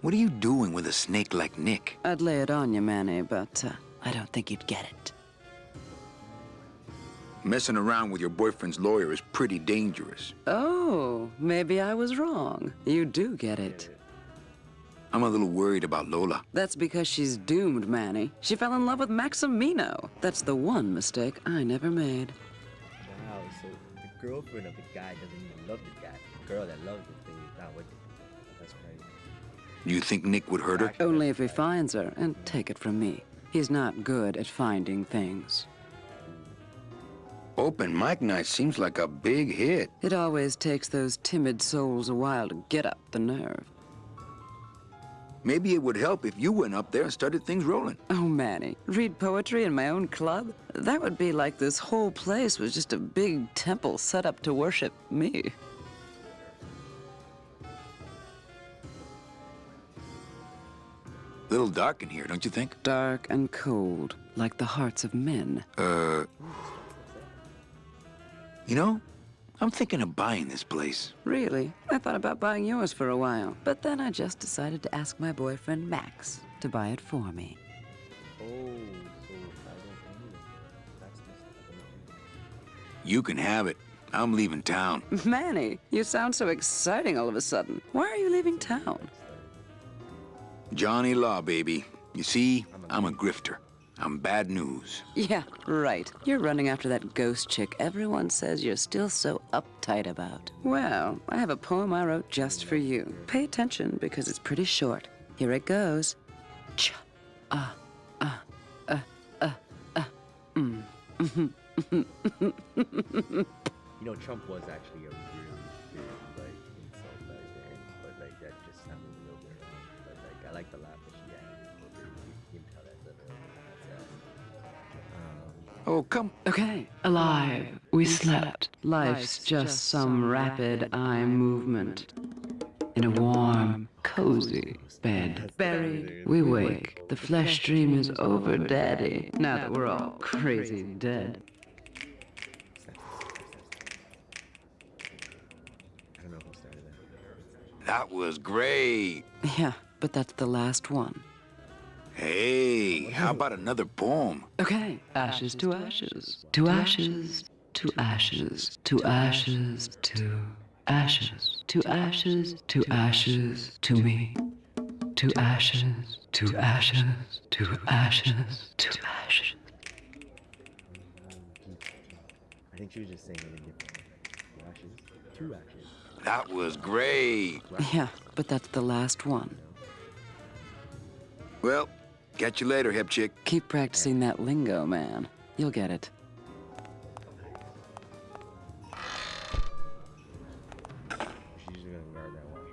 What are you doing with a snake like Nick? I'd lay it on you, Manny, but I don't think you'd get it. Messing around with your boyfriend's lawyer is pretty dangerous. Oh, maybe I was wrong. You do get it. I'm a little worried about Lola. That's because she's doomed, Manny. She fell in love with Maximino. That's the one mistake I never made. Wow, so the girlfriend of the guy doesn't even love the guy. The girl that loves the thing is not with him. That's crazy. You think Nick would hurt her? Only if he finds her, and take it from me. He's not good at finding things. Open mic night seems like a big hit. It always takes those timid souls a while to get up the nerve. Maybe it would help if you went up there and started things rolling. Oh, Manny, read poetry in my own club? That would be like this whole place was just a big temple set up to worship me. Little dark in here, don't you think? Dark and cold, like the hearts of men. You know, I'm thinking of buying this place. Really? I thought about buying yours for a while, but then I just decided to ask my boyfriend Max to buy it for me. Oh, so that's You can have it. I'm leaving town. Manny, you sound so exciting all of a sudden. Why are you leaving town? Johnny Law, baby. You see, I'm a grifter. I'm bad news. Yeah, right. You're running after that ghost chick everyone says you're still so uptight about. Well, I have a poem I wrote just for you. Pay attention because it's pretty short. Here it goes. Ch ah ah You know, Trump was actually a really big, like, insult back then, but, like, that just sounded a little bit wrong. But, like, I like the laugh that she had. You can tell that's a little Oh, come. Okay. Alive. We slept. Life's just some rapid eye movement. In a warm, cozy bed. Buried, we wake. The flesh dream is over, Daddy. Now that we're all crazy dead. That was great. Yeah, but that's the last one. Hey, how about another poem? Okay. Ashes to ashes. To ashes. To ashes. To ashes. To ashes. To ashes. To ashes. To me. To ashes. To ashes. To ashes. To ashes. I think she was just saying it in different ashes. 2 ashes. That was great. Yeah, but that's the last one. Well, catch you later, hip chick. Keep practicing that lingo, man. You'll get it. She's usually gonna guard that watch.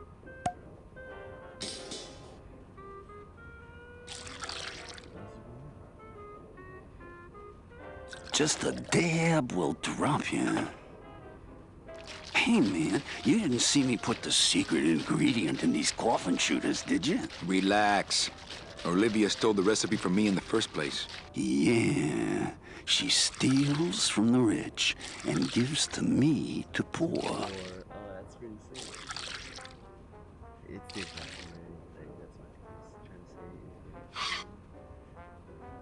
Just a dab will drop you. Hey, man, you didn't see me put the secret ingredient in these coffin shooters, did you? Relax. Olivia stole the recipe from me in the first place. Yeah, she steals from the rich and gives to me to poor. Oh, that's pretty sick. It's different. Like, that's what I was trying to say.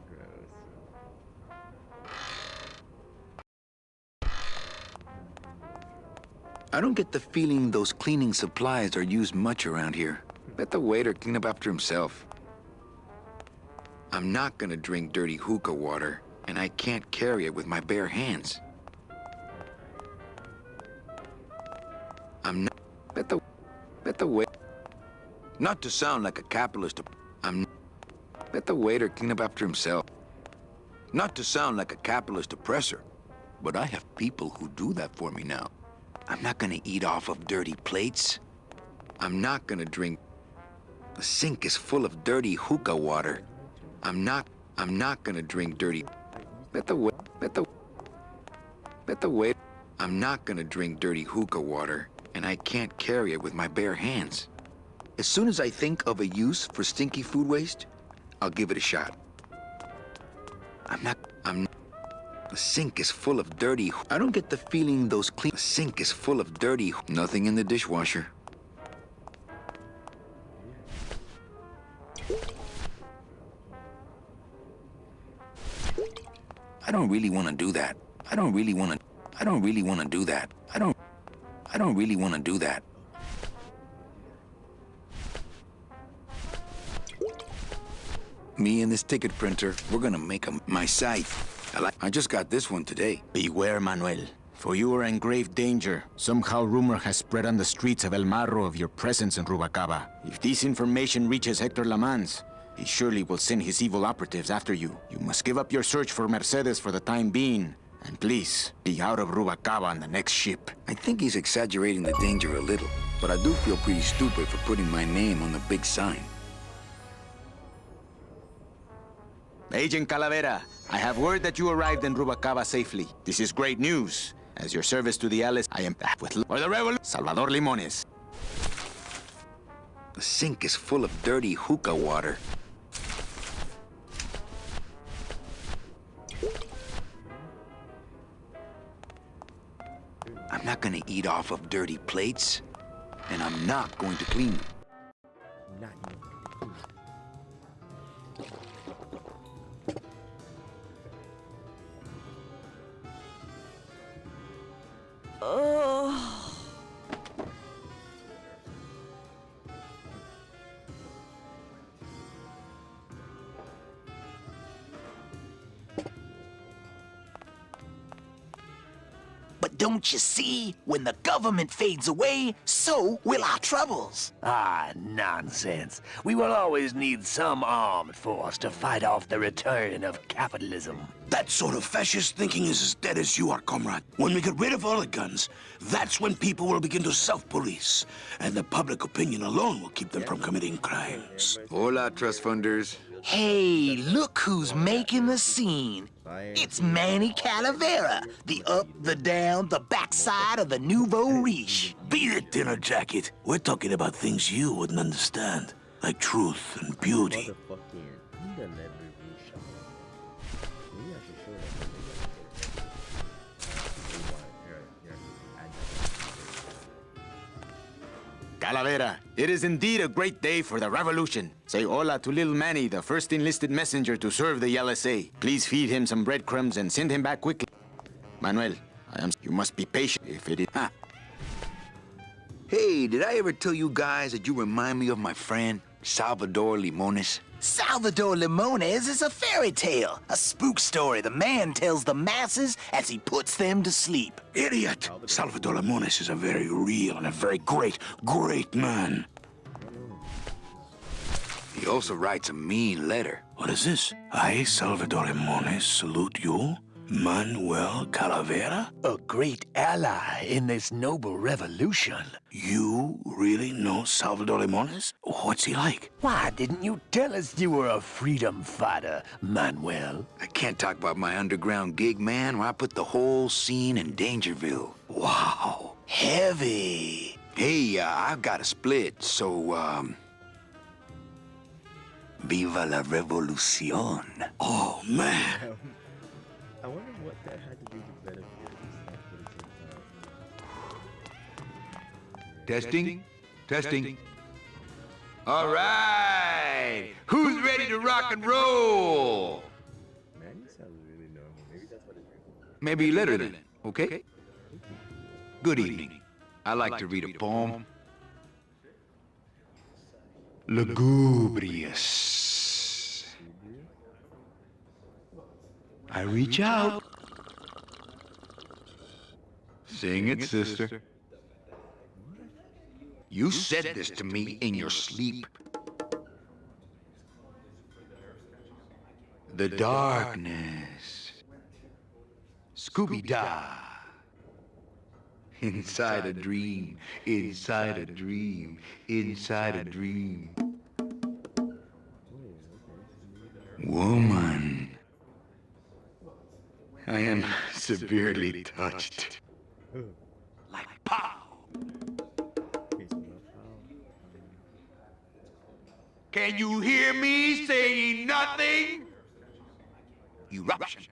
Gross. I don't get the feeling those cleaning supplies are used much around here. Let the waiter clean up after himself. I'm not gonna drink dirty hookah water, and I can't carry it with my bare hands. I'm not. Let the waiter. Not to sound like a capitalist. Let the waiter clean up after himself. Not to sound like a capitalist oppressor, but I have people who do that for me now. I'm not gonna eat off of dirty plates. I'm not gonna drink. The sink is full of dirty hookah water. I'm not gonna drink dirty. Let the wait. I'm not gonna drink dirty hookah water, and I can't carry it with my bare hands. As soon as I think of a use for stinky food waste, I'll give it a shot. The sink is full of dirty. I don't get the feeling those clean. The sink is full of dirty. Nothing in the dishwasher. don't really want to do that. I don't really want to do that. I don't really want to do that. Me and this ticket printer, we're gonna make my site. I just got this one today. Beware, Manuel. For you are in grave danger. Somehow rumor has spread on the streets of El Marro of your presence in Rubacaba. If this information reaches Hector Lamans, he surely will send his evil operatives after you. You must give up your search for Mercedes for the time being. And please, be out of Rubacaba on the next ship. I think he's exaggerating the danger a little, but I do feel pretty stupid for putting my name on the big sign. Agent Calavera, I have word that you arrived in Rubacaba safely. This is great news. As your service to the Alice, I am back with for the revolution. Salvador Limones. The sink is full of dirty hookah water. I'm not gonna eat off of dirty plates, and I'm not going to clean them. But don't you see, when the government fades away, so will our troubles. Ah, nonsense. We will always need some armed force to fight off the return of capitalism. That sort of fascist thinking is as dead as you are, comrade. When we get rid of all the guns, that's when people will begin to self-police. And the public opinion alone will keep them from committing crimes. Hola, trust funders. Hey, look who's making the scene. It's Manny Calavera, the up, the down, the backside of the nouveau riche. Beat it, dinner jacket. We're talking about things you wouldn't understand, like truth and beauty. Calavera, it is indeed a great day for the revolution. Say hola to little Manny, the first enlisted messenger to serve the LSA. Please feed him some breadcrumbs and send him back quickly. Manuel, you must be patient if it is... Ah. Hey, did I ever tell you guys that you remind me of my friend, Salvador Limones? Salvador Limones is a fairy tale, a spook story the man tells the masses as he puts them to sleep. Idiot! Salvador Limones is a very real and a very great man. He also writes a mean letter. What is this? I, Salvador Limones, salute you, Manuel Calavera? A great ally in this noble revolution. You really know Salvador Limones? What's he like? Why didn't you tell us you were a freedom fighter, Manuel? I can't talk about my underground gig, man, where I put the whole scene in Dangerville. Wow. Heavy. Hey, I've got a split, so, Viva la revolución. Oh, man. I wonder what that had to do with benefit. Testing? Testing. All right! Who's ready to rock and roll? Man, he sounds really normal. Maybe that's what it is. Maybe later then, okay? Good evening. I like to read a poem. Lugubrious. I reach out. Sing it, sister. You said this to me in your sleep. The darkness. Scooby-Dah. Inside a dream, inside a dream, inside a dream. Woman. I am severely touched. Like pow! Can you hear me saying nothing? Eruption.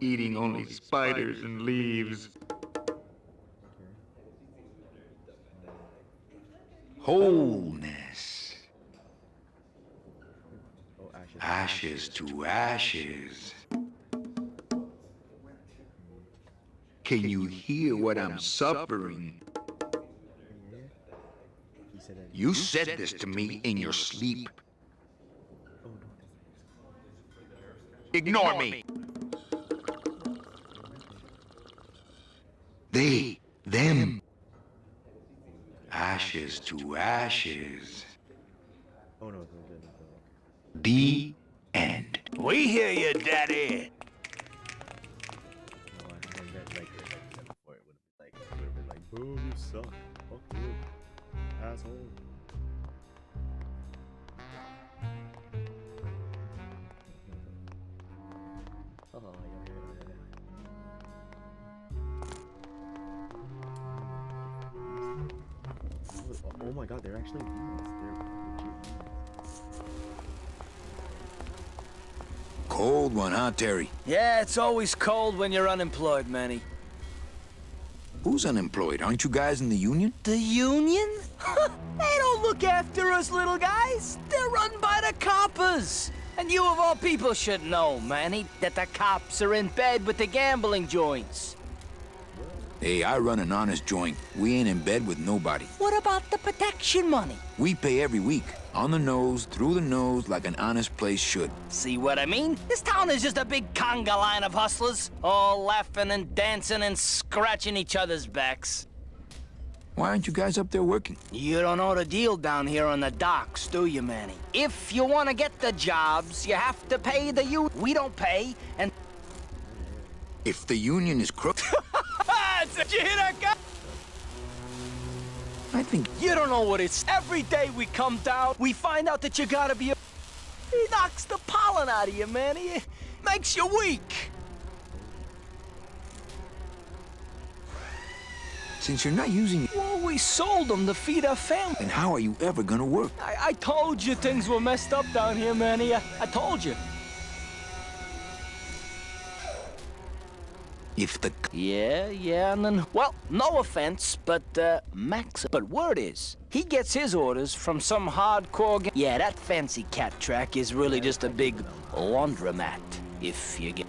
Eating only spiders and leaves. Wholeness. Ashes to ashes. Can you hear what I'm suffering? You said this to me in your sleep. Ignore me. They, them. Ashes to ashes. The end. We hear you, Daddy. Boom, you suck. Fuck you, asshole. Oh my god, they're actually humans. They're legit. Cold one, huh, Terry? Yeah, it's always cold when you're unemployed, Manny. Who's unemployed? Aren't you guys in the union? The union? They don't look after us little guys. They're run by the coppers. And you of all people should know, Manny, that the cops are in bed with the gambling joints. Hey, I run an honest joint. We ain't in bed with nobody. What about the protection money? We pay every week. On the nose, through the nose, like an honest place should. See what I mean? This town is just a big conga line of hustlers, all laughing and dancing and scratching each other's backs. Why aren't you guys up there working? You don't know the deal down here on the docks, do you, Manny? If you want to get the jobs, you have to pay the union. We don't pay, and... If the union is crooked... Did you hear that guy? I think... You don't know what it's... Every day we come down, we find out that you gotta be a... He knocks the pollen out of you, man. He makes you weak. Since you're not using... Well, we sold them to feed our family. Then how are you ever gonna work? I told you things were messed up down here, Manny. I told you. If the... Yeah, and then... Well, no offense, but, Max... But word is, he gets his orders from some hardcore... Yeah, that fancy cat track is really just a big laundromat, if you get...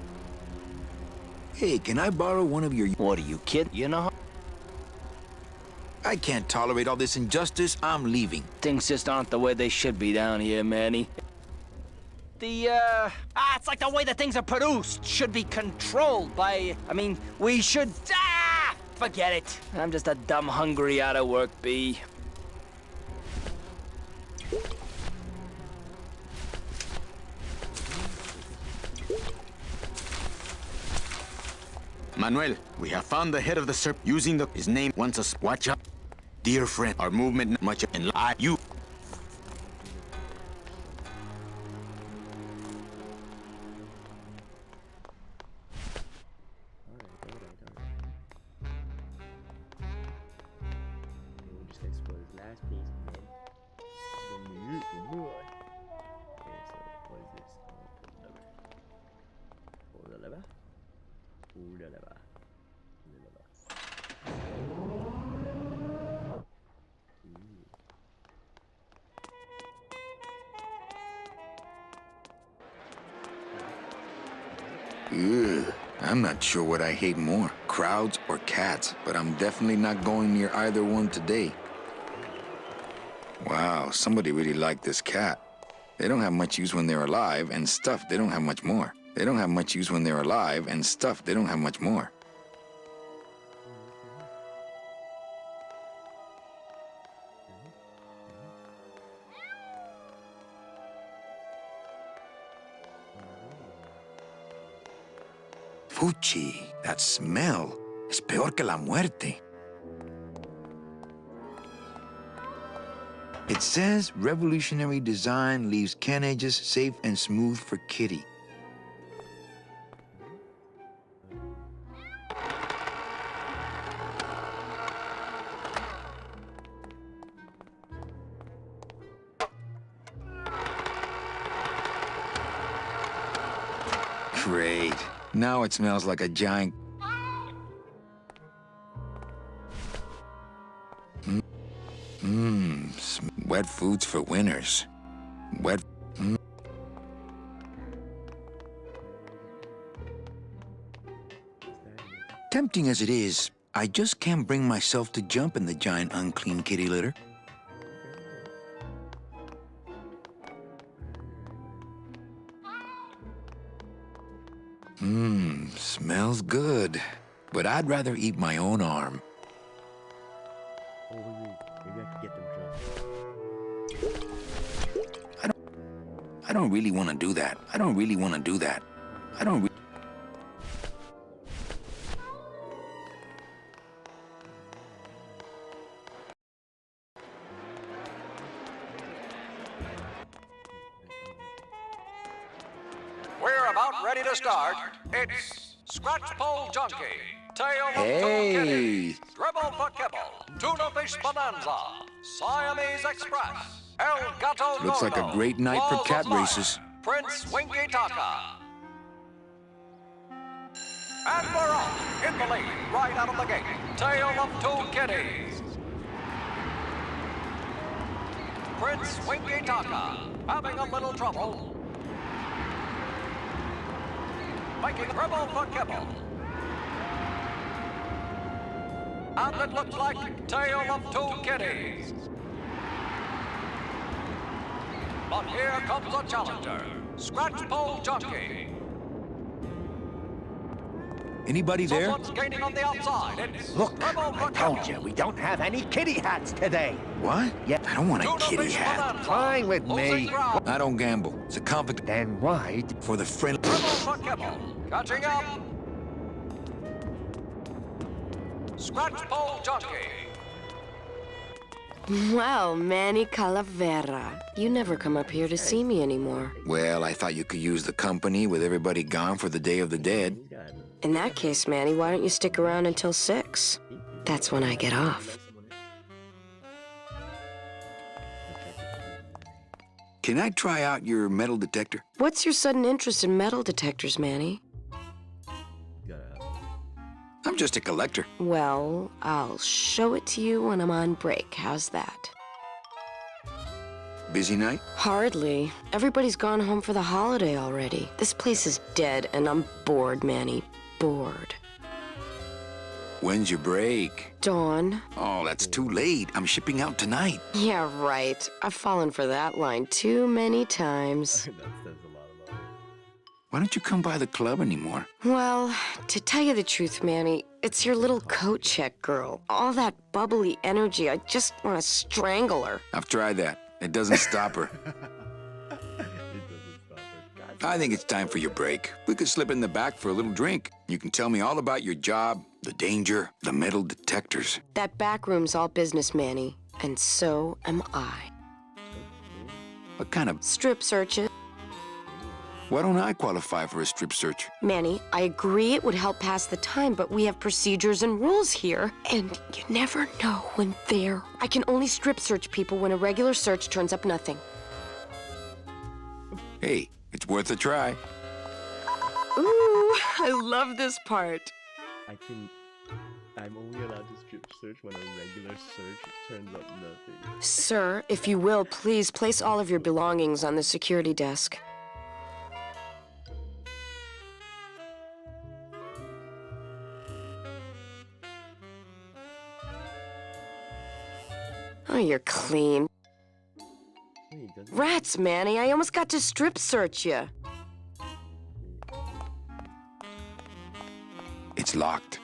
Hey, can I borrow one of your... What are you, kid? You know... I can't tolerate all this injustice. I'm leaving. Things just aren't the way they should be down here, Manny. It's like the way that things are produced should be controlled by... I mean, we should... Forget it. I'm just a dumb hungry out of work bee. Manuel, we have found the head of the serpent using his name wants us. Watch out. Dear friend, our movement much and you. Ugh, I'm not sure what I hate more, crowds or cats, but I'm definitely not going near either one today. Wow, somebody really liked this cat. They don't have much use when they're alive, and stuff, they don't have much more. They don't have much use when they're alive, and stuff, they don't have much more. Fuchi, that smell es peor que la muerte. It says revolutionary design leaves can edges safe and smooth for Kitty. Great. Now it smells like a giant... Wet foods for winners. Wet... Tempting tempting as it is, I just can't bring myself to jump in the giant unclean kitty litter. Smells good. But I'd rather eat my own arm. Oh, wait. Maybe I could get them drunk. I don't really want to do that. I don't really want to do that. I don't really... We're about ready to start. It's Scratch Pole Junkie, Tale of Two Kitties, Dribble for Kibble, Tuna Fish Bonanza, Siamese Express, El Gato Looks like a great night for Laws cat of Life, races. Prince Winky Taka. And we're off, in the lead, right out of the gate, Tale of Two Kitties. Prince Winky Taka, having a little trouble. Making Dribble for Kibble. And it looks like Tale of Two Kitties. But here comes a challenger, Scratch Pole Junkie. Anybody there? Someone's gaining on the outside. It's Look, Dribble for I told Kibble. you, we don't have any kitty hats today. What? Yeah. I don't want a Tuna kitty Fish hat. Bonanza, Fine with losing me. ground. I don't gamble. It's a competition. Then why? For the friend... Dribble for Kibble, catching up. Scratch Pole Junkie. Well, Manny Calavera, you never come up here to see me anymore. Well, I thought you could use the company with everybody gone for the Day of the Dead. In that case, Manny, why don't you stick around until 6? That's when I get off. Can I try out your metal detector? What's your sudden interest in metal detectors, Manny? I'm just a collector. Well, I'll show it to you when I'm on break. How's that? Busy night? Hardly. Everybody's gone home for the holiday already. This place is dead, and I'm bored, Manny. Bored. When's your break? Dawn. Oh, that's too late. I'm shipping out tonight. Yeah, right. I've fallen for that line too many times. Why don't you come by the club anymore? Well, to tell you the truth, Manny, it's your little coat check girl. All that bubbly energy, I just want to strangle her. I've tried that. It doesn't stop her. I think it's time for your break. We could slip in the back for a little drink. You can tell me all about your job, the danger, the metal detectors. That back room's all business, Manny, and so am I. What kind of... Strip searches. Why don't I qualify for a strip search? Manny, I agree it would help pass the time, but we have procedures and rules here, and you never know when they're... I can only strip search people when a regular search turns up nothing. Hey, it's worth a try. Ooh, I love this part. I'm only allowed to strip search when a regular search turns up nothing. Sir, if you will, please place all of your belongings on the security desk. Oh, you're clean. Rats, Manny, I almost got to strip search you. It's locked.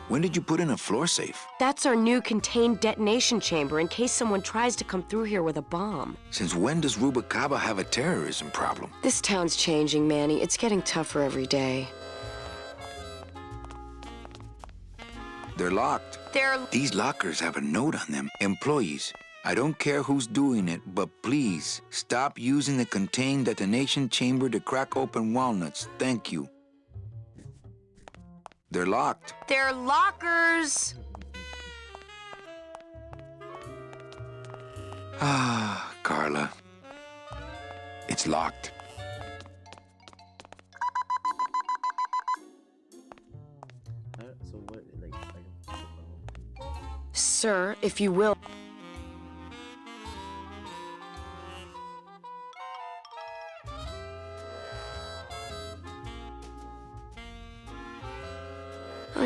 When did you put in a floor safe? That's our new contained detonation chamber in case someone tries to come through here with a bomb. Since when does Rubacaba have a terrorism problem? This town's changing, Manny. It's getting tougher every day. They're locked. These lockers have a note on them. Employees, I don't care who's doing it, but please stop using the contained detonation chamber to crack open walnuts. Thank you. They're locked. They're lockers! Ah, Carla. It's locked. So what, like, Sir, if you will...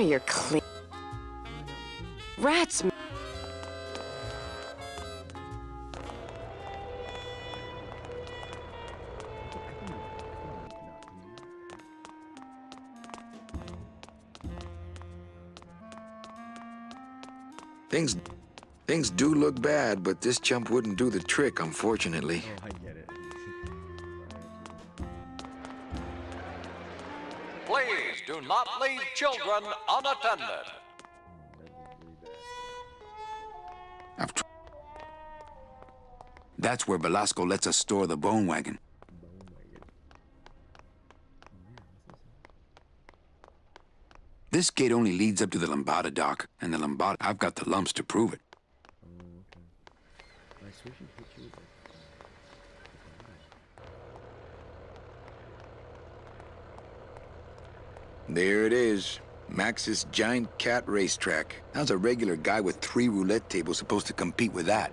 you're clean. Rats. Things do look bad, but this jump wouldn't do the trick, unfortunately. Oh, I get it. Please do not leave children unattended. That's where Velasco lets us store the bone wagon. This gate only leads up to the Lambada dock, and the Lambada, I've got the lumps to prove it. There it is. Max's giant cat racetrack. How's a regular guy with 3 roulette tables supposed to compete with that?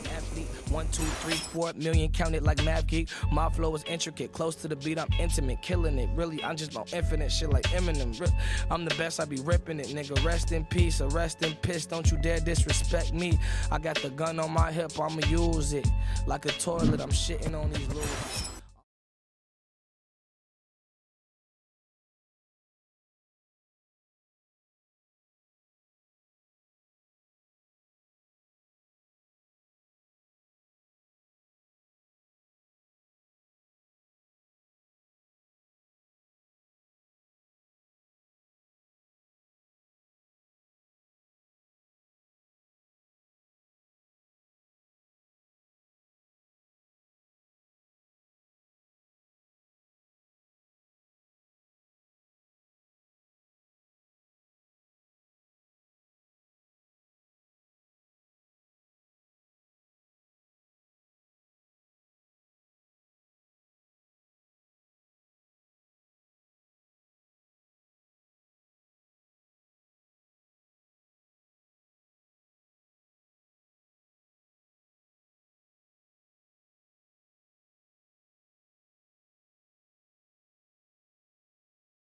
Athlete, 1, 2, 3, 4 million counted like Mav Geek. My flow is intricate, close to the beat, I'm intimate, killing it. Really, I'm just about infinite shit like Eminem. I'm the best, I be ripping it, nigga. Rest in peace, or rest in piss. Don't you dare disrespect me. I got the gun on my hip, I'ma use it like a toilet. I'm shitting on these little.